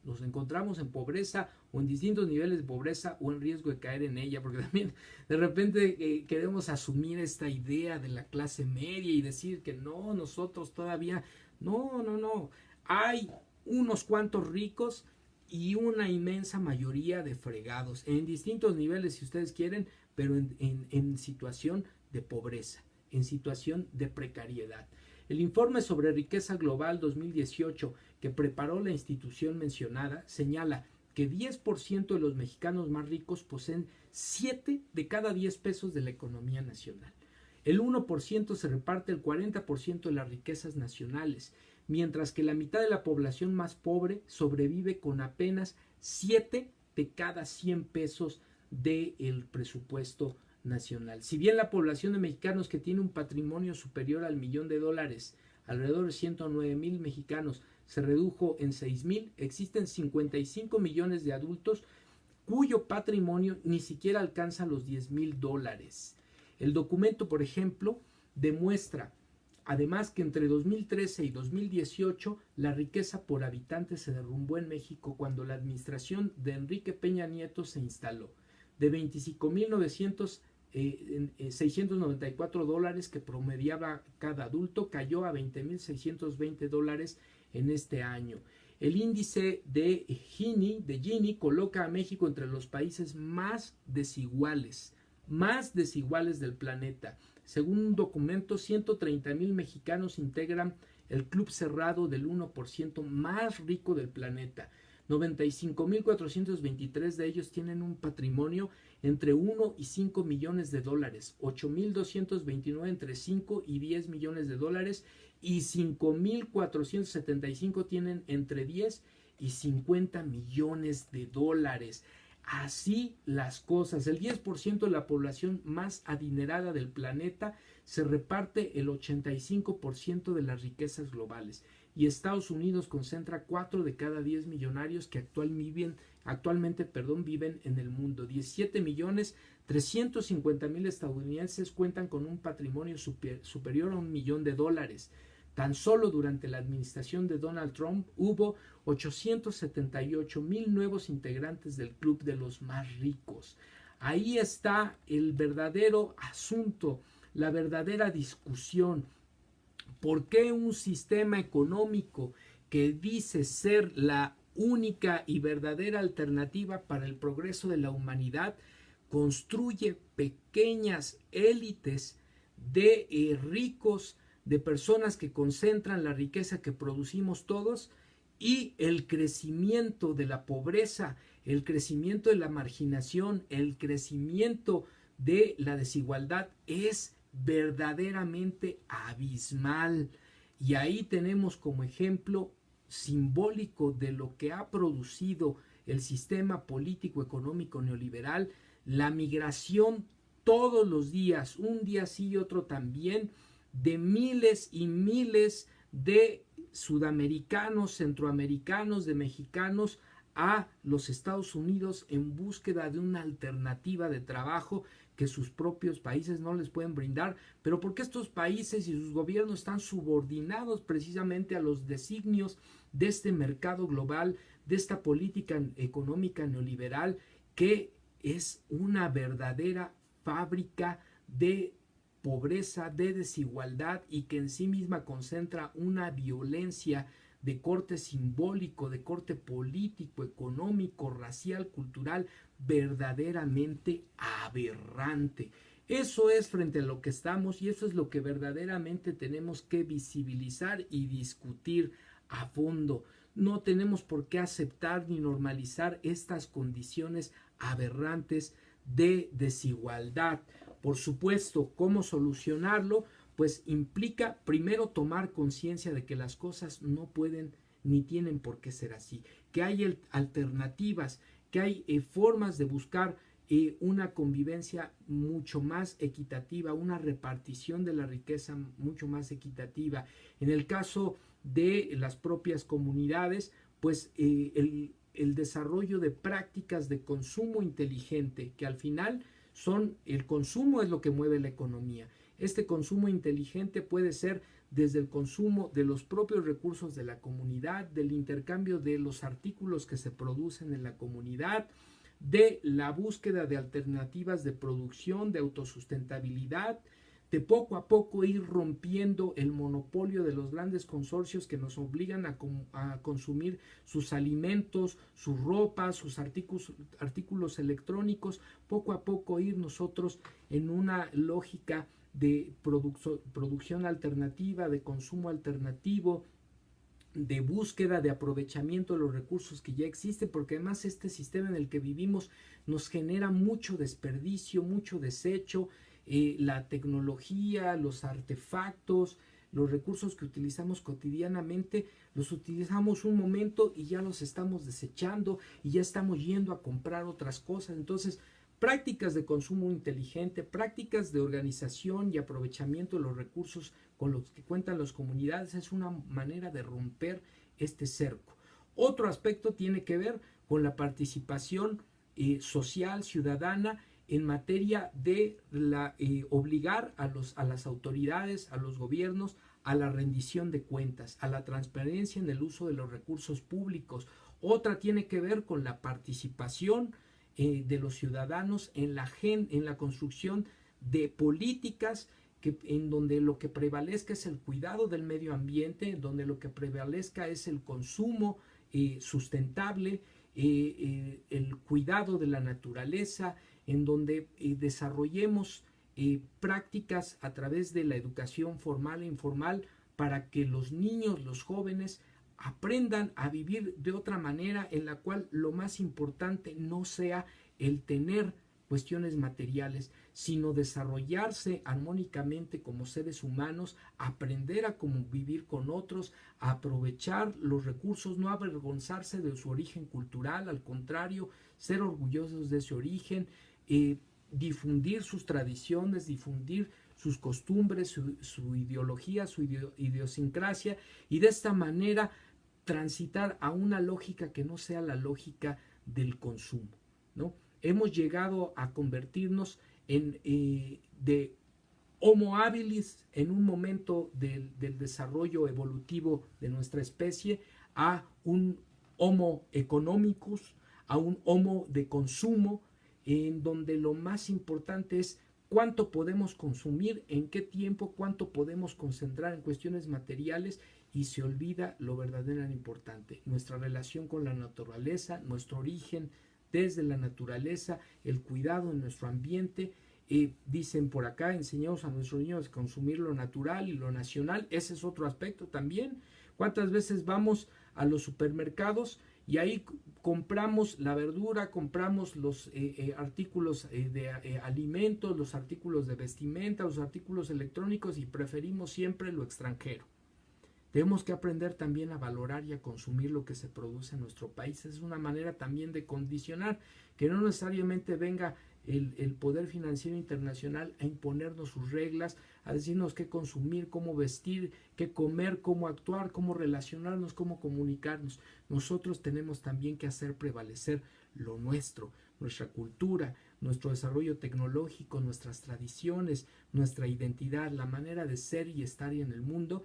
nos encontramos en pobreza o en distintos niveles de pobreza o en riesgo de caer en ella, porque también de repente queremos asumir esta idea de la clase media y decir que no, nosotros todavía, no, hay unos cuantos ricos y una inmensa mayoría de fregados, en distintos niveles si ustedes quieren, pero en situación de pobreza, en situación de precariedad. El informe sobre riqueza global 2018 que preparó la institución mencionada señala que 10% de los mexicanos más ricos poseen 7 de cada 10 pesos de la economía nacional. El 1% se reparte el 40% de las riquezas nacionales, mientras que la mitad de la población más pobre sobrevive con apenas 7 de cada 100 pesos del presupuesto nacional. Si bien la población de mexicanos que tiene un patrimonio superior al $1,000,000 alrededor de 109,000 mexicanos, se redujo en 6,000. Existen 55 millones de adultos cuyo patrimonio ni siquiera alcanza los $10,000. El documento, por ejemplo, demuestra además que entre 2013 y 2018 la riqueza por habitante se derrumbó en México cuando la administración de Enrique Peña Nieto se instaló. De 25,694 dólares que promediaba cada adulto, cayó a 20,620 dólares en este año. El índice de Gini coloca a México entre los países más desiguales del planeta. Según un documento, 130,000 mexicanos integran el club cerrado del 1% más rico del planeta. 95,423 de ellos tienen un patrimonio entre 1 y 5 millones de dólares, 8,229 entre 5 y 10 millones de dólares y 5,475 tienen entre 10 y 50 millones de dólares. Así las cosas, el 10% de la población más adinerada del planeta se reparte el 85% de las riquezas globales y Estados Unidos concentra 4 de cada 10 millonarios que actualmente viven en el mundo. 17,350,000 estadounidenses cuentan con un patrimonio superior a $1 millón. Tan solo durante la administración de Donald Trump hubo 878,000 nuevos integrantes del club de los más ricos. Ahí está el verdadero asunto, la verdadera discusión. ¿Por qué un sistema económico que dice ser la única y verdadera alternativa para el progreso de la humanidad construye pequeñas élites de ricos, de personas que concentran la riqueza que producimos todos, y el crecimiento de la pobreza, el crecimiento de la marginación, el crecimiento de la desigualdad es verdaderamente abismal? Y ahí tenemos como ejemplo simbólico de lo que ha producido el sistema político económico neoliberal, la migración todos los días, un día sí y otro también, de miles y miles de sudamericanos, centroamericanos, de mexicanos a los Estados Unidos en búsqueda de una alternativa de trabajo que sus propios países no les pueden brindar, pero porque estos países y sus gobiernos están subordinados precisamente a los designios de este mercado global, de esta política económica neoliberal que es una verdadera fábrica de pobreza, de desigualdad y que en sí misma concentra una violencia de corte simbólico, de corte político, económico, racial, cultural, verdaderamente aberrante. Eso es frente a lo que estamos y eso es lo que verdaderamente tenemos que visibilizar y discutir a fondo. No tenemos por qué aceptar ni normalizar estas condiciones aberrantes de desigualdad. Por supuesto, ¿cómo solucionarlo? Pues implica primero tomar conciencia de que las cosas no pueden ni tienen por qué ser así, que hay alternativas, que hay formas de buscar una convivencia mucho más equitativa, una repartición de la riqueza mucho más equitativa. En el caso de las propias comunidades, pues el desarrollo de prácticas de consumo inteligente, que al final el consumo es lo que mueve la economía. Este consumo inteligente puede ser desde el consumo de los propios recursos de la comunidad, del intercambio de los artículos que se producen en la comunidad, de la búsqueda de alternativas de producción, de autosustentabilidad, de poco a poco ir rompiendo el monopolio de los grandes consorcios que nos obligan a consumir sus alimentos, su ropa, sus artículos electrónicos, poco a poco ir nosotros en una lógica de producción alternativa, de consumo alternativo, de búsqueda de aprovechamiento de los recursos que ya existen, porque además este sistema en el que vivimos nos genera mucho desperdicio, mucho desecho. La tecnología, los artefactos, los recursos que utilizamos cotidianamente, los utilizamos un momento y ya los estamos desechando y ya estamos yendo a comprar otras cosas. Entonces, prácticas de consumo inteligente, prácticas de organización y aprovechamiento de los recursos con los que cuentan las comunidades es una manera de romper este cerco. Otro aspecto tiene que ver con la participación social, ciudadana, en materia de obligar a las autoridades, a los gobiernos, a la rendición de cuentas, a la transparencia en el uso de los recursos públicos. Otra tiene que ver con la participación de los ciudadanos en la construcción de políticas en donde lo que prevalezca es el cuidado del medio ambiente, donde lo que prevalezca es el consumo sustentable, el cuidado de la naturaleza, en donde desarrollemos prácticas a través de la educación formal e informal para que los niños, los jóvenes, aprendan a vivir de otra manera en la cual lo más importante no sea el tener cuestiones materiales, sino desarrollarse armónicamente como seres humanos, aprender a convivir con otros, a aprovechar los recursos, no avergonzarse de su origen cultural, al contrario, ser orgullosos de ese origen, difundir sus tradiciones, difundir sus costumbres, su ideología, su idiosincrasia, y de esta manera transitar a una lógica que no sea la lógica del consumo, ¿no? Hemos llegado a convertirnos de Homo habilis en un momento del desarrollo evolutivo de nuestra especie a un Homo economicus, a un Homo de consumo, en donde lo más importante es cuánto podemos consumir, en qué tiempo, cuánto podemos concentrar en cuestiones materiales, y se olvida lo verdaderamente importante, nuestra relación con la naturaleza, nuestro origen desde la naturaleza, el cuidado de nuestro ambiente. Dicen por acá, enseñamos a nuestros niños a consumir lo natural y lo nacional. Ese es otro aspecto también. ¿Cuántas veces vamos a los supermercados y ahí compramos la verdura, compramos los artículos de alimentos, los artículos de vestimenta, los artículos electrónicos, y preferimos siempre lo extranjero? Tenemos que aprender también a valorar y a consumir lo que se produce en nuestro país. Es una manera también de condicionar, que no necesariamente venga el poder financiero internacional a imponernos sus reglas, a decirnos qué consumir, cómo vestir, qué comer, cómo actuar, cómo relacionarnos, cómo comunicarnos. Nosotros tenemos también que hacer prevalecer lo nuestro, nuestra cultura, nuestro desarrollo tecnológico, nuestras tradiciones, nuestra identidad, la manera de ser y estar en el mundo,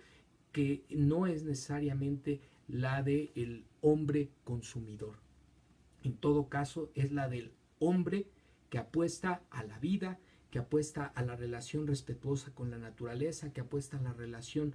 que no es necesariamente la del hombre consumidor. En todo caso, es la del hombre que apuesta a la vida, que apuesta a la relación respetuosa con la naturaleza, que apuesta a la relación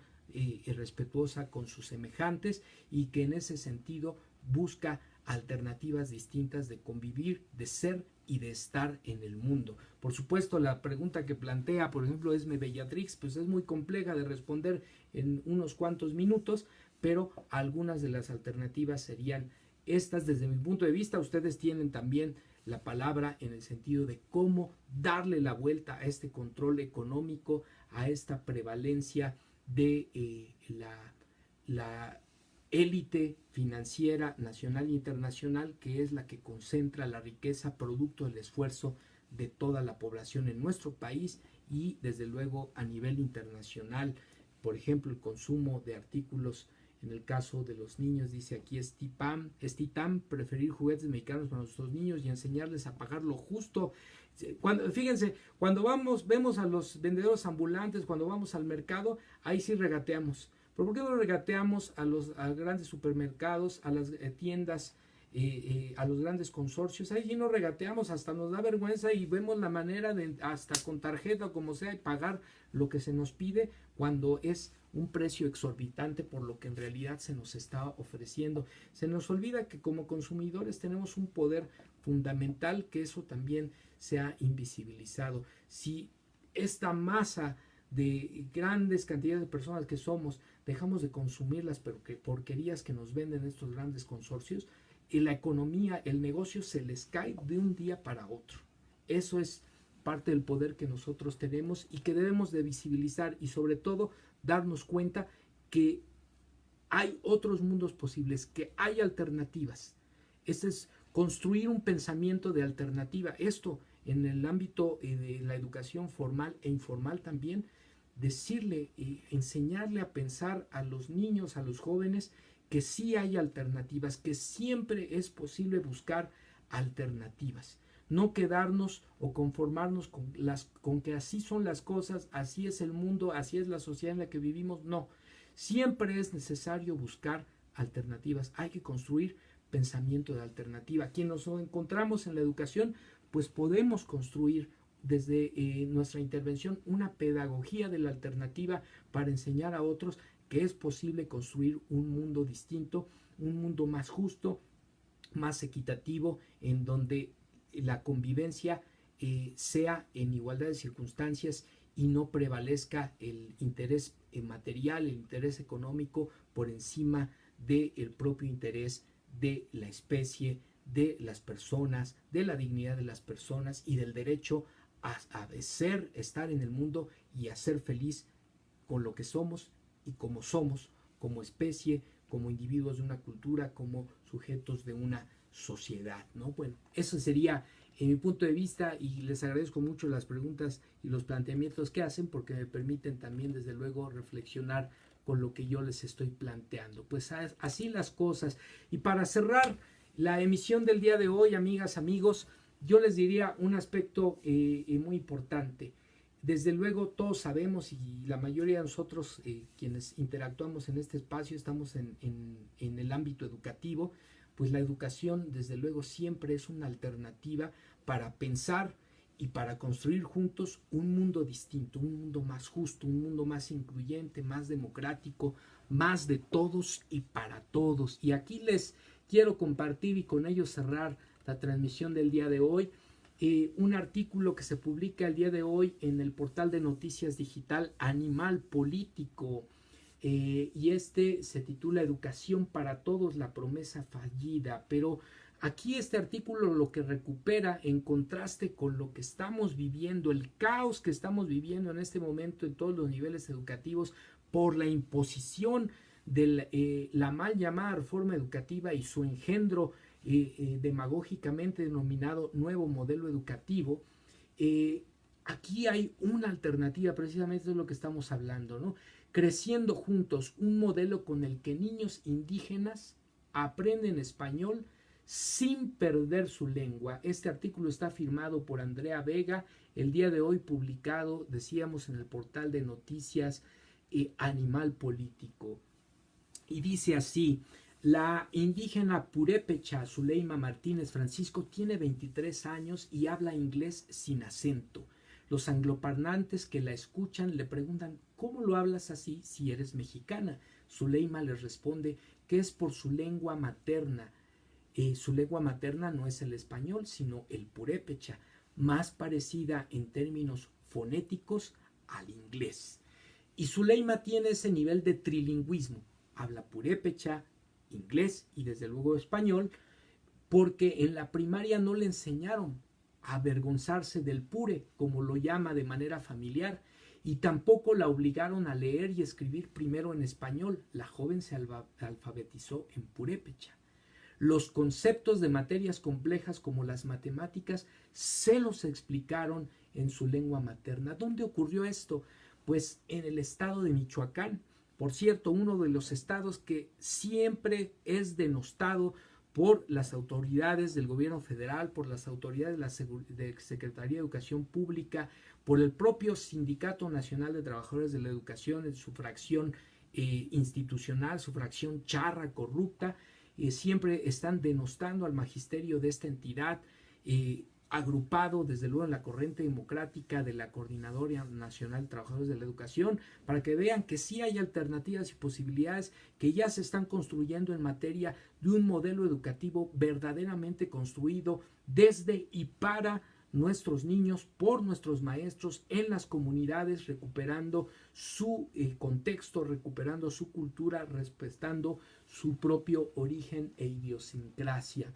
respetuosa con sus semejantes, y que en ese sentido busca alternativas distintas de convivir, de ser y de estar en el mundo. Por supuesto, la pregunta que plantea, por ejemplo, Esme Bellatrix, pues es muy compleja de responder en unos cuantos minutos, pero algunas de las alternativas serían estas. Desde mi punto de vista, ustedes tienen también la palabra en el sentido de cómo darle la vuelta a este control económico, a esta prevalencia de la élite financiera nacional e internacional, que es la que concentra la riqueza producto del esfuerzo de toda la población en nuestro país y desde luego a nivel internacional. Por ejemplo, el consumo de artículos, en el caso de los niños, dice aquí Stitam, preferir juguetes mexicanos para nuestros niños y enseñarles a pagar lo justo. Fíjense, cuando vemos a los vendedores ambulantes, cuando vamos al mercado, ahí sí regateamos. ¿Pero por qué no regateamos a los grandes supermercados, a las tiendas, a los grandes consorcios? Ahí sí no regateamos, hasta nos da vergüenza y vemos la manera de, hasta con tarjeta o como sea, pagar lo que se nos pide, cuando es un precio exorbitante por lo que en realidad se nos está ofreciendo. Se nos olvida que como consumidores tenemos un poder fundamental, que eso también se ha invisibilizado. Si esta masa de grandes cantidades de personas que somos dejamos de consumir las porquerías que nos venden estos grandes consorcios, y la economía, el negocio se les cae de un día para otro. Eso es parte del poder que nosotros tenemos y que debemos de visibilizar, y sobre todo darnos cuenta que hay otros mundos posibles, que hay alternativas. Este es construir un pensamiento de alternativa. Esto en el ámbito de la educación formal e informal también, decirle, enseñarle a pensar a los niños, a los jóvenes, que sí hay alternativas, que siempre es posible buscar alternativas. No quedarnos o conformarnos con que así son las cosas, así es el mundo, así es la sociedad en la que vivimos. No, siempre es necesario buscar alternativas. Hay que construir pensamiento de alternativa. Quienes nos encontramos en la educación, pues podemos construir desde nuestra intervención una pedagogía de la alternativa para enseñar a otros que es posible construir un mundo distinto, un mundo más justo, más equitativo, en donde la convivencia sea en igualdad de circunstancias y no prevalezca el interés material, el interés económico por encima del propio interés de la especie, de las personas, de la dignidad de las personas y del derecho a ser, estar en el mundo y a ser feliz con lo que somos y como somos, como especie, como individuos de una cultura, como sujetos de una sociedad, ¿no? Bueno, eso sería en mi punto de vista y les agradezco mucho las preguntas y los planteamientos que hacen porque me permiten también desde luego reflexionar con lo que yo les estoy planteando. Pues así las cosas. Y para cerrar la emisión del día de hoy, amigas, amigos, yo les diría un aspecto muy importante. Desde luego todos sabemos y la mayoría de nosotros quienes interactuamos en este espacio estamos en el ámbito educativo, pues la educación desde luego siempre es una alternativa para pensar y para construir juntos un mundo distinto, un mundo más justo, un mundo más incluyente, más democrático, más de todos y para todos. Y aquí les quiero compartir y con ello cerrar la transmisión del día de hoy. Un artículo que se publica el día de hoy en el portal de noticias digital Animal Político y este se titula Educación para Todos, la promesa fallida, pero aquí este artículo lo que recupera en contraste con lo que estamos viviendo, el caos que estamos viviendo en este momento en todos los niveles educativos por la imposición de la mal llamada reforma educativa y su engendro demagógicamente denominado nuevo modelo educativo, aquí hay una alternativa, precisamente de lo que estamos hablando, ¿no? Creciendo juntos, un modelo con el que niños indígenas aprenden español sin perder su lengua. Este artículo está firmado por Andrea Vega, el día de hoy publicado, decíamos, en el portal de noticias Animal Político. Y dice así: la indígena purépecha Zuleima Martínez Francisco tiene 23 años y habla inglés sin acento. Los angloparlantes que la escuchan le preguntan ¿cómo lo hablas así si eres mexicana? Zuleima les responde que es por su lengua materna. Su lengua materna no es el español, sino el purépecha, más parecida en términos fonéticos al inglés. Y Zuleima tiene ese nivel de trilingüismo. Habla purépecha, inglés y desde luego español, porque en la primaria no le enseñaron a avergonzarse del pure, como lo llama de manera familiar, y tampoco la obligaron a leer y escribir primero en español. La joven se alfabetizó en purépecha. Los conceptos de materias complejas como las matemáticas se los explicaron en su lengua materna. ¿Dónde ocurrió esto? Pues en el estado de Michoacán. Por cierto, uno de los estados que siempre es denostado por las autoridades del gobierno federal, por las autoridades de la Secretaría de Educación Pública, por el propio Sindicato Nacional de Trabajadores de la Educación en su fracción institucional, su fracción charra, corrupta. Siempre están denostando al magisterio de esta entidad, agrupado desde luego en la corriente democrática de la Coordinadora Nacional de Trabajadores de la Educación, para que vean que sí hay alternativas y posibilidades que ya se están construyendo en materia de un modelo educativo verdaderamente construido desde y para nuestros niños, por nuestros maestros, en las comunidades, recuperando su contexto, recuperando su cultura, respetando su propio origen e idiosincrasia.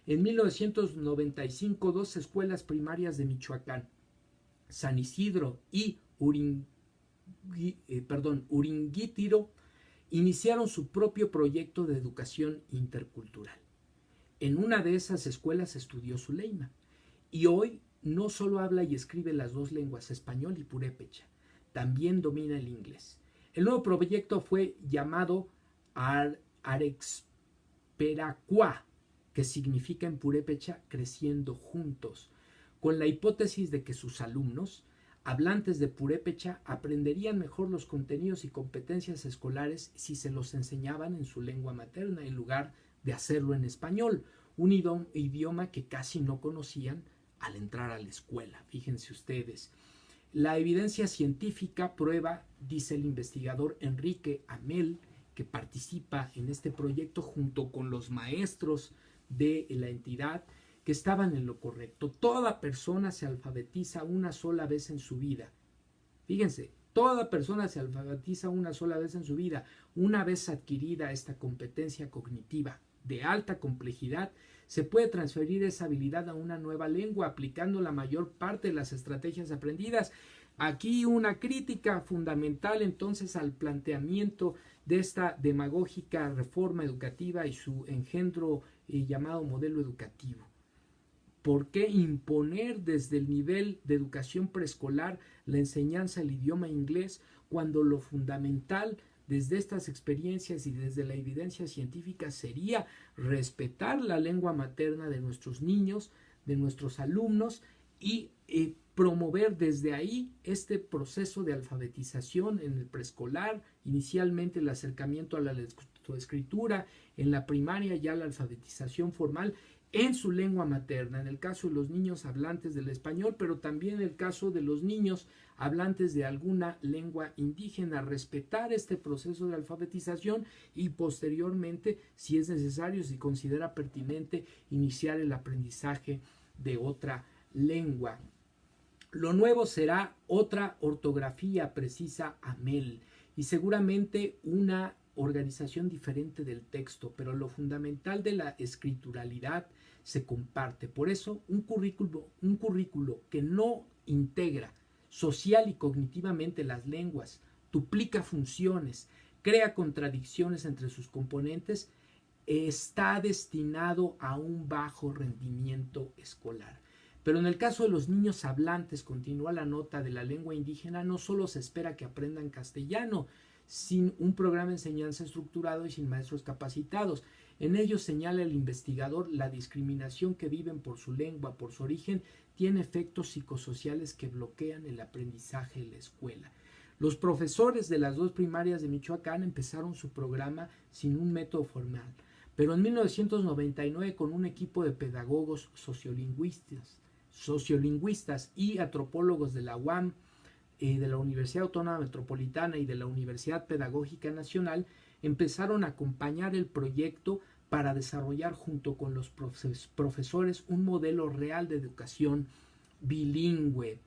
En 1995, dos escuelas primarias de Michoacán, San Isidro y Uringuítiro, iniciaron su propio proyecto de educación intercultural. En una de esas escuelas estudió Zuleima y hoy no solo habla y escribe las dos lenguas, español y purépecha, también domina el inglés. El nuevo proyecto fue llamado Arexperacua, que significa en purépecha creciendo juntos, con la hipótesis de que sus alumnos, hablantes de purépecha, aprenderían mejor los contenidos y competencias escolares si se los enseñaban en su lengua materna en lugar de hacerlo en español, un idioma que casi no conocían al entrar a la escuela. Fíjense ustedes. La evidencia científica prueba, dice el investigador Enrique Amel, que participa en este proyecto junto con los maestros de la entidad, que estaban en lo correcto. Toda persona se alfabetiza una sola vez en su vida. Fíjense, toda persona se alfabetiza una sola vez en su vida. Una vez adquirida esta competencia cognitiva de alta complejidad, se puede transferir esa habilidad a una nueva lengua aplicando la mayor parte de las estrategias aprendidas. Aquí una crítica fundamental entonces al planteamiento de esta demagógica reforma educativa y su engendro llamado modelo educativo. ¿Por qué imponer desde el nivel de educación preescolar la enseñanza del idioma inglés cuando lo fundamental desde estas experiencias y desde la evidencia científica sería respetar la lengua materna de nuestros niños, de nuestros alumnos y promover desde ahí este proceso de alfabetización en el preescolar, inicialmente el acercamiento a la lectoescritura, en la primaria ya la alfabetización formal en su lengua materna, en el caso de los niños hablantes del español, pero también en el caso de los niños hablantes de alguna lengua indígena, respetar este proceso de alfabetización y posteriormente, si es necesario, si considera pertinente, iniciar el aprendizaje de otra lengua. Lo nuevo será otra ortografía, precisa Amel, y seguramente una organización diferente del texto, pero lo fundamental de la escrituralidad se comparte. Por eso, un currículo que no integra social y cognitivamente las lenguas, duplica funciones, crea contradicciones entre sus componentes, está destinado a un bajo rendimiento escolar. Pero en el caso de los niños hablantes, continúa la nota, de la lengua indígena, no solo se espera que aprendan castellano, sin un programa de enseñanza estructurado y sin maestros capacitados. En ello, señala el investigador, la discriminación que viven por su lengua, por su origen, tiene efectos psicosociales que bloquean el aprendizaje en la escuela. Los profesores de las dos primarias de Michoacán empezaron su programa sin un método formal, pero en 1999 con un equipo de pedagogos sociolingüistas y antropólogos de la UAM, de la Universidad Autónoma Metropolitana y de la Universidad Pedagógica Nacional, empezaron a acompañar el proyecto para desarrollar junto con los profesores un modelo real de educación bilingüe.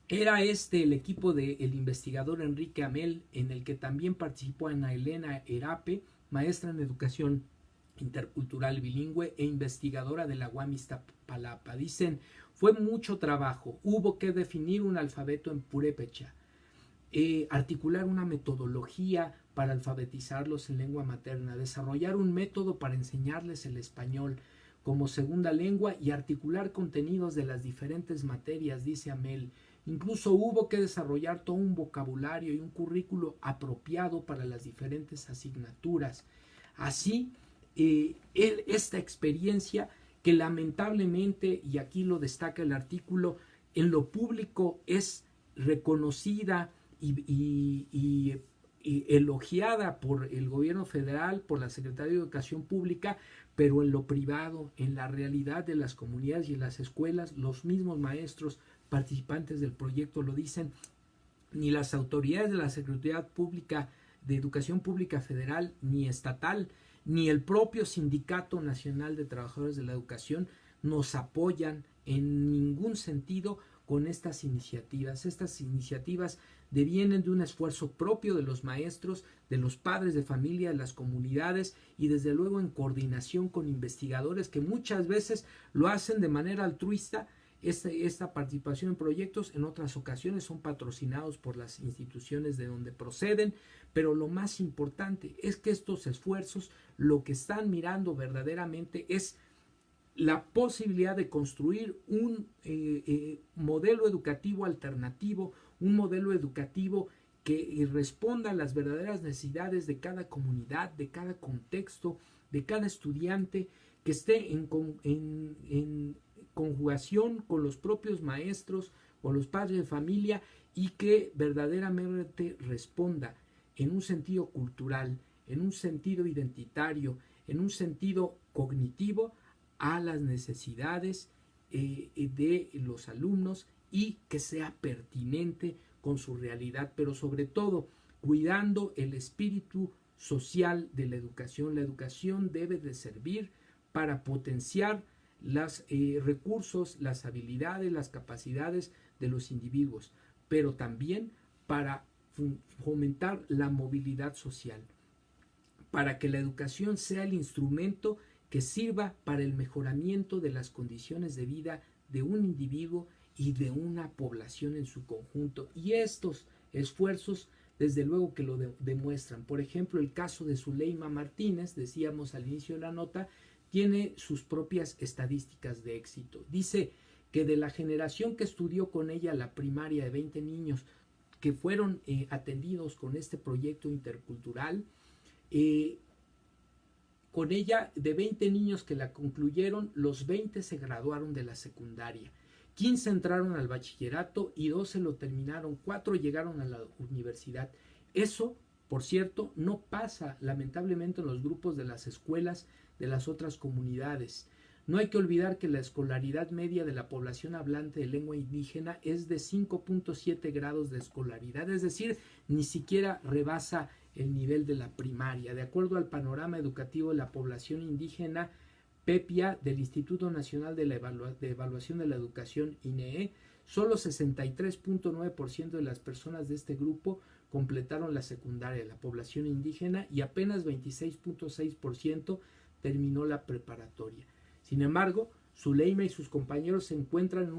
Era este el equipo del investigador Enrique Amel, en el que también participó Ana Elena Erape, maestra en educación intercultural bilingüe e investigadora de la UAM Iztapalapa. Dicen, fue mucho trabajo, hubo que definir un alfabeto en purépecha, articular una metodología para alfabetizarlos en lengua materna, desarrollar un método para enseñarles el español como segunda lengua y articular contenidos de las diferentes materias, dice Amel. Incluso hubo que desarrollar todo un vocabulario y un currículo apropiado para las diferentes asignaturas. Así, esta experiencia que lamentablemente, y aquí lo destaca el artículo, en lo público es reconocida y elogiada por el gobierno federal, por la Secretaría de Educación Pública, pero en lo privado, en la realidad de las comunidades y en las escuelas, los mismos maestros participantes del proyecto lo dicen, ni las autoridades de la Secretaría Pública de Educación Pública Federal ni estatal, ni el propio Sindicato Nacional de Trabajadores de la Educación nos apoyan en ningún sentido con estas iniciativas. Estas iniciativas devienen de un esfuerzo propio de los maestros, de los padres de familia, de las comunidades y desde luego en coordinación con investigadores que muchas veces lo hacen de manera altruista. Esta participación en proyectos en otras ocasiones son patrocinados por las instituciones de donde proceden, pero lo más importante es que estos esfuerzos lo que están mirando verdaderamente es la posibilidad de construir un modelo educativo alternativo, un modelo educativo que responda a las verdaderas necesidades de cada comunidad, de cada contexto, de cada estudiante, que esté en conjugación con los propios maestros o los padres de familia y que verdaderamente responda en un sentido cultural, en un sentido identitario, en un sentido cognitivo a las necesidades de los alumnos y que sea pertinente con su realidad, pero sobre todo cuidando el espíritu social de la educación. La educación debe de servir para potenciar los recursos, las habilidades, las capacidades de los individuos, pero también para fomentar la movilidad social, para que la educación sea el instrumento que sirva para el mejoramiento de las condiciones de vida de un individuo y de una población en su conjunto. Y estos esfuerzos, desde luego que lo demuestran. Por ejemplo, el caso de Zuleima Martínez, decíamos al inicio de la nota, tiene sus propias estadísticas de éxito. Dice que de la generación que estudió con ella la primaria de 20 niños que fueron atendidos con este proyecto intercultural, con ella, de 20 niños que la concluyeron, los 20 se graduaron de la secundaria, 15 entraron al bachillerato y 12 lo terminaron, 4 llegaron a la universidad. Eso, por cierto, no pasa lamentablemente en los grupos de las escuelas de las otras comunidades. No hay que olvidar que la escolaridad media de la población hablante de lengua indígena es de 5.7 grados de escolaridad, es decir, ni siquiera rebasa el nivel de la primaria. De acuerdo al panorama educativo de la población indígena, PEPIA, del Instituto Nacional de Evaluación de la Educación, INEE, solo 63.9% de las personas de este grupo completaron la secundaria de la población indígena y apenas 26.6% terminó la preparatoria. Sin embargo, Zuleima y sus compañeros se encuentran en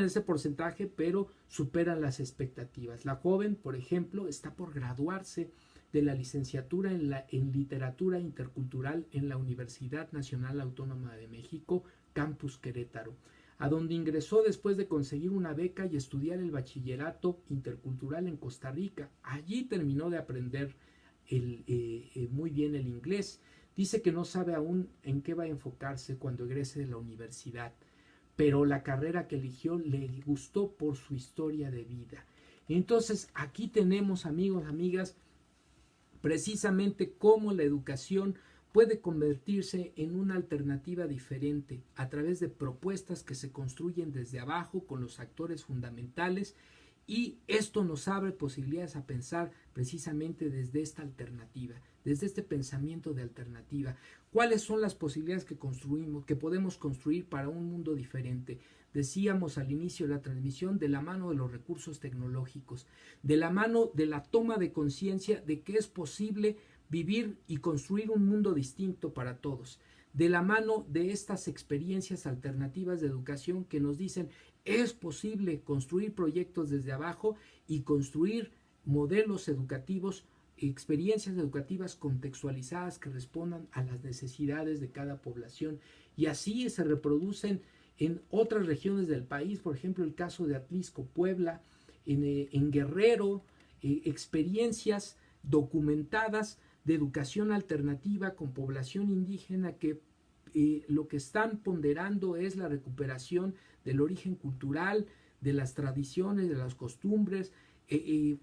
ese porcentaje, pero superan las expectativas. La joven, por ejemplo, está por graduarse de la licenciatura en literatura intercultural en la Universidad Nacional Autónoma de México, Campus Querétaro, a donde ingresó después de conseguir una beca y estudiar el bachillerato intercultural en Costa Rica. Allí terminó de aprender muy bien el inglés. Dice que no sabe aún en qué va a enfocarse cuando egrese de la universidad, pero la carrera que eligió le gustó por su historia de vida. Entonces aquí tenemos, amigos, amigas, precisamente cómo la educación puede convertirse en una alternativa diferente a través de propuestas que se construyen desde abajo con los actores fundamentales, y esto nos abre posibilidades a pensar precisamente desde esta alternativa, desde este pensamiento de alternativa. ¿Cuáles son las posibilidades que podemos construir para un mundo diferente? Decíamos al inicio de la transmisión, de la mano de los recursos tecnológicos, de la mano de la toma de conciencia de que es posible vivir y construir un mundo distinto para todos, de la mano de estas experiencias alternativas de educación que nos dicen es posible construir proyectos desde abajo y construir modelos educativos, experiencias educativas contextualizadas que respondan a las necesidades de cada población, y así se reproducen en otras regiones del país. Por ejemplo, el caso de Atlisco, Puebla, en Guerrero, experiencias documentadas de educación alternativa con población indígena que lo que están ponderando es la recuperación del origen cultural, de las tradiciones, de las costumbres,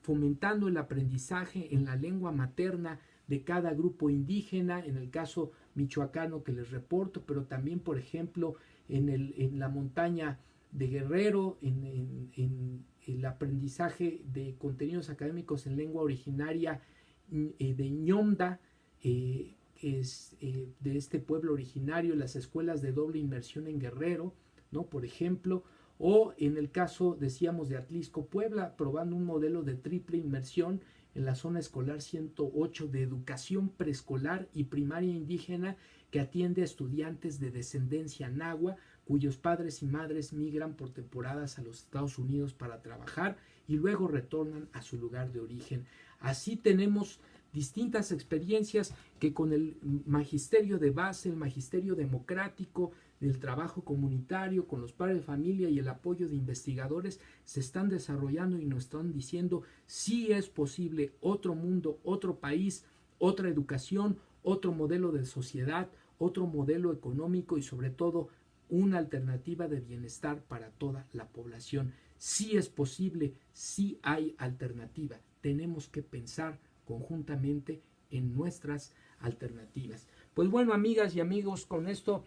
fomentando el aprendizaje en la lengua materna de cada grupo indígena, en el caso michoacano que les reporto, pero también, por ejemplo, en la montaña de Guerrero, en el aprendizaje de contenidos académicos en lengua originaria de Ñomda, es de este pueblo originario, las escuelas de doble inmersión en Guerrero, ¿no? Por ejemplo, o en el caso, decíamos, de Atlisco, Puebla, probando un modelo de triple inmersión en la zona escolar 108 de educación preescolar y primaria indígena que atiende a estudiantes de descendencia nahua cuyos padres y madres migran por temporadas a los Estados Unidos para trabajar y luego retornan a su lugar de origen. Así tenemos distintas experiencias que con el magisterio de base, el magisterio democrático, del trabajo comunitario, con los padres de familia y el apoyo de investigadores, se están desarrollando y nos están diciendo sí es posible otro mundo, otro país, otra educación, otro modelo de sociedad, otro modelo económico y sobre todo una alternativa de bienestar para toda la población. Sí es posible, sí hay alternativa. Tenemos que pensar conjuntamente en nuestras alternativas. Pues bueno, amigas y amigos, con esto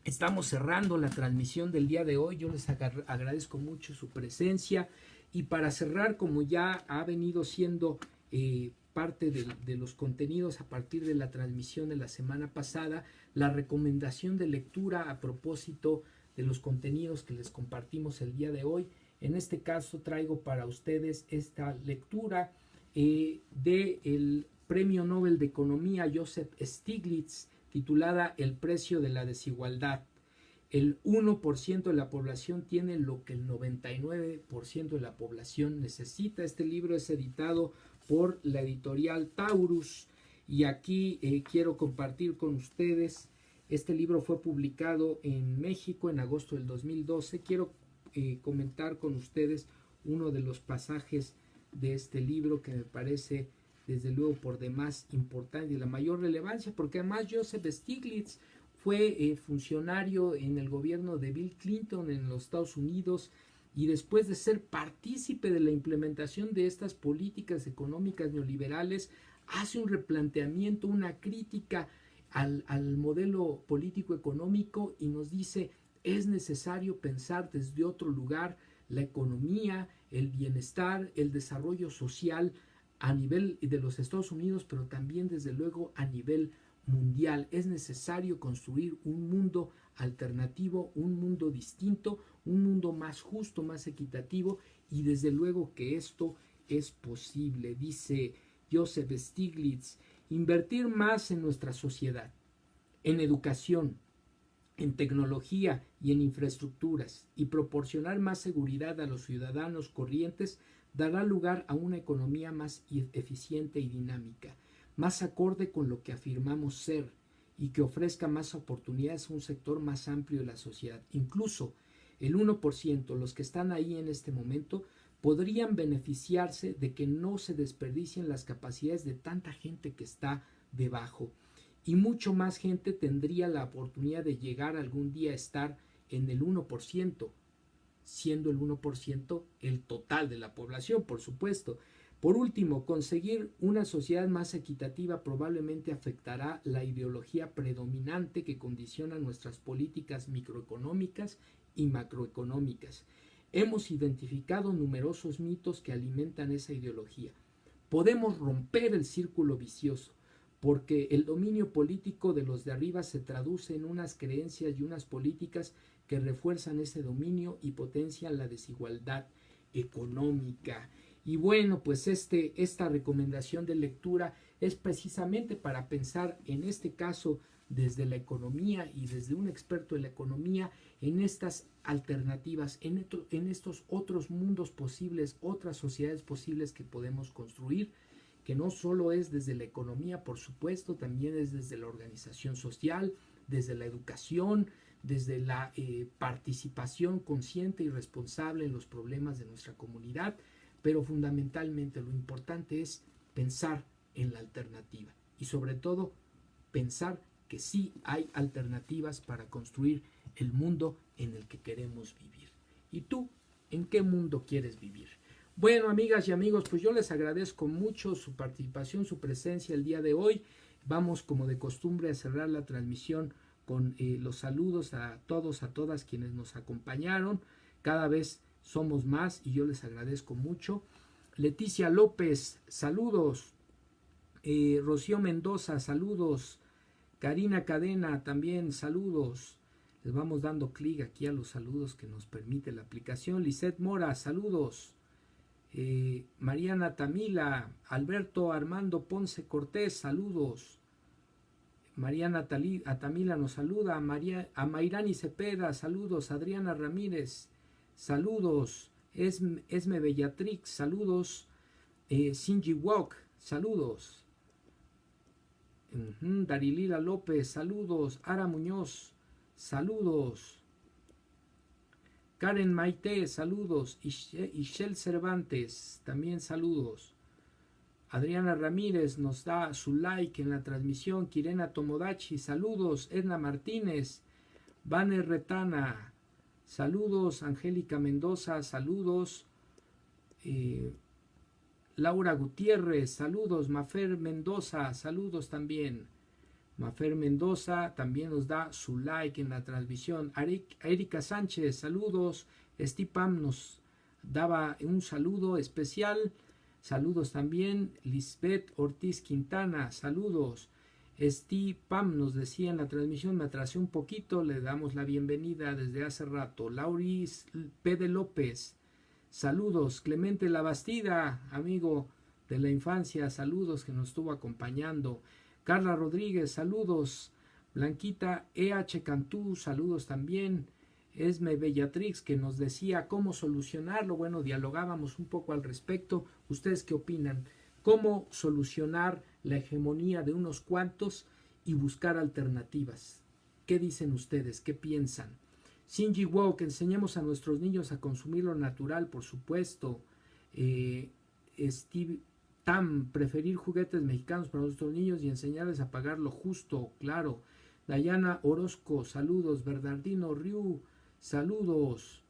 estamos cerrando la transmisión del día de hoy. Yo les agradezco mucho su presencia y para cerrar, como ya ha venido siendo parte de los contenidos a partir de la transmisión de la semana pasada, la recomendación de lectura a propósito de los contenidos que les compartimos el día de hoy. En este caso traigo para ustedes esta lectura del Premio Nobel de Economía Joseph Stiglitz, titulada El precio de la desigualdad. El 1% de la población tiene lo que el 99% de la población necesita. Este libro es editado por la editorial Taurus y aquí quiero compartir con ustedes. Este libro fue publicado en México en agosto del 2012. Quiero comentar con ustedes uno de los pasajes de este libro que me parece desde luego por demás importante y de la mayor relevancia, porque además Joseph Stiglitz fue funcionario en el gobierno de Bill Clinton en los Estados Unidos y después de ser partícipe de la implementación de estas políticas económicas neoliberales, hace un replanteamiento, una crítica al modelo político económico y nos dice es necesario pensar desde otro lugar la economía, el bienestar, el desarrollo social a nivel de los Estados Unidos, pero también desde luego a nivel mundial. Es necesario construir un mundo alternativo, un mundo distinto, un mundo más justo, más equitativo y desde luego que esto es posible. Dice Joseph Stiglitz, invertir más en nuestra sociedad, en educación, en tecnología y en infraestructuras y proporcionar más seguridad a los ciudadanos corrientes dará lugar a una economía más eficiente y dinámica, más acorde con lo que afirmamos ser y que ofrezca más oportunidades a un sector más amplio de la sociedad. Incluso el 1%, los que están ahí en este momento, podrían beneficiarse de que no se desperdicien las capacidades de tanta gente que está debajo. Y mucho más gente tendría la oportunidad de llegar algún día a estar en el 1%, siendo el 1% el total de la población, por supuesto. Por último, conseguir una sociedad más equitativa probablemente afectará la ideología predominante que condiciona nuestras políticas microeconómicas y macroeconómicas. Hemos identificado numerosos mitos que alimentan esa ideología. Podemos romper el círculo vicioso, porque el dominio político de los de arriba se traduce en unas creencias y unas políticas que refuerzan ese dominio y potencian la desigualdad económica. Y bueno, pues esta recomendación de lectura es precisamente para pensar en este caso desde la economía y desde un experto de la economía en estas alternativas, en estos otros mundos posibles, otras sociedades posibles que podemos construir, que no solo es desde la economía, por supuesto, también es desde la organización social, desde la educación, desde la participación consciente y responsable en los problemas de nuestra comunidad, pero fundamentalmente lo importante es pensar en la alternativa y sobre todo pensar que sí hay alternativas para construir el mundo en el que queremos vivir. ¿Y tú, en qué mundo quieres vivir? Bueno, amigas y amigos, pues yo les agradezco mucho su participación, su presencia el día de hoy. Vamos, como de costumbre, a cerrar la transmisión con los saludos a todos, a todas quienes nos acompañaron. Cada vez somos más y yo les agradezco mucho. Leticia López, saludos. Rocío Mendoza, saludos. Karina Cadena, también saludos. Les vamos dando clic aquí a los saludos que nos permite la aplicación. Lisette Mora, saludos. Mariana Tamila, Alberto Armando Ponce Cortés, saludos. Mariana Tamila nos saluda, a Mayrani Cepeda, saludos. Adriana Ramírez, saludos. Esme Bellatrix, saludos. Sinji Wok, saludos. Darilila López, saludos. Ara Muñoz, saludos. Karen Maite, saludos. Ishel Cervantes, también saludos. Adriana Ramírez nos da su like en la transmisión. Kirena Tomodachi, saludos. Edna Martínez, Banner Retana, saludos. Angélica Mendoza, saludos. Laura Gutiérrez, saludos. Mafer Mendoza, saludos también. Mafer Mendoza también nos da su like en la transmisión. Erika Sánchez, saludos. Stipam nos daba un saludo especial. Saludos también. Lisbeth Ortiz Quintana, saludos. Stipam nos decía en la transmisión, me atrasé un poquito, le damos la bienvenida desde hace rato. Lauris P. de López, saludos. Clemente Labastida, amigo de la infancia, saludos, que nos estuvo acompañando. Carla Rodríguez, saludos. Blanquita E.H. Cantú, saludos también. Esme Bellatrix, que nos decía cómo solucionarlo. Bueno, dialogábamos un poco al respecto. ¿Ustedes qué opinan? ¿Cómo solucionar la hegemonía de unos cuantos y buscar alternativas? ¿Qué dicen ustedes? ¿Qué piensan? Shinji Wo, que enseñemos a nuestros niños a consumir lo natural, por supuesto. Steve Tam, preferir juguetes mexicanos para nuestros niños y enseñarles a pagar lo justo, claro. Dayana Orozco, saludos. Bernardino Riu, saludos.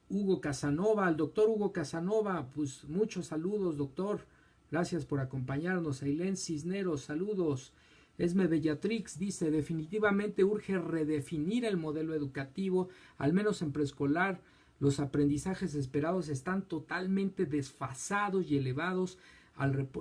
Hugo Casanova, el doctor Hugo Casanova, pues muchos saludos, doctor. Gracias por acompañarnos. Ailén Cisneros, saludos. Esme Bellatrix dice, definitivamente urge redefinir el modelo educativo, al menos en preescolar. Los aprendizajes esperados están totalmente desfasados y elevados.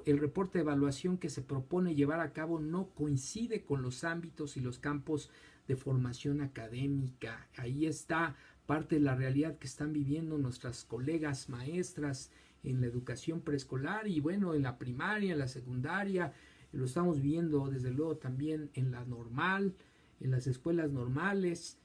El reporte de evaluación que se propone llevar a cabo no coincide con los ámbitos y los campos de formación académica. Ahí está parte de la realidad que están viviendo nuestras colegas maestras en la educación preescolar y bueno, en la primaria, en la secundaria. Lo estamos viendo desde luego también en la normal, en las escuelas normales.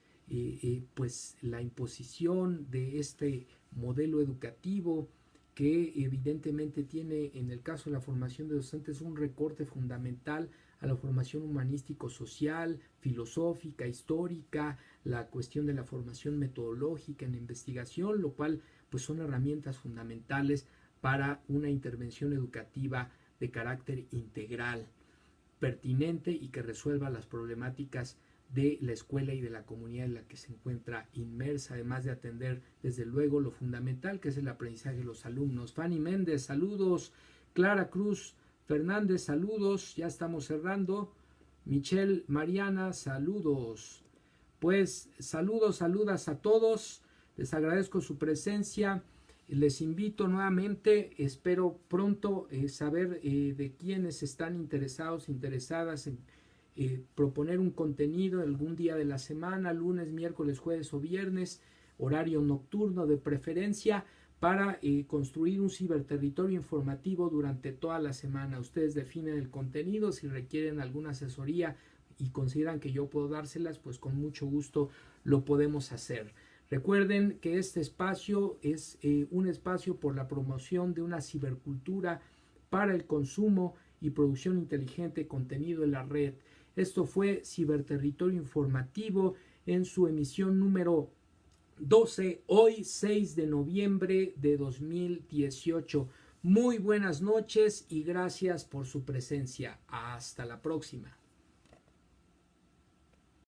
Pues la imposición de este modelo educativo que evidentemente tiene en el caso de la formación de docentes un recorte fundamental a la formación humanístico-social, filosófica, histórica, la cuestión de la formación metodológica en investigación, lo cual pues son herramientas fundamentales para una intervención educativa de carácter integral, pertinente y que resuelva las problemáticas de la escuela y de la comunidad en la que se encuentra inmersa, además de atender desde luego lo fundamental que es el aprendizaje de los alumnos. Fanny Méndez, saludos. Clara Cruz Fernández, saludos. Ya estamos cerrando. Michelle Mariana, saludos. Pues saludos a todos. Les agradezco su presencia. Les invito nuevamente, espero pronto saber de quiénes están interesadas en proponer un contenido algún día de la semana, lunes, miércoles, jueves o viernes, horario nocturno de preferencia, para construir un ciberterritorio informativo durante toda la semana. Ustedes definen el contenido, si requieren alguna asesoría y consideran que yo puedo dárselas, pues con mucho gusto lo podemos hacer. Recuerden que este espacio es un espacio por la promoción de una cibercultura para el consumo y producción inteligente de contenido en la red. Esto fue Ciberterritorio Informativo en su emisión número 12, hoy 6 de noviembre de 2018. Muy buenas noches y gracias por su presencia. Hasta la próxima.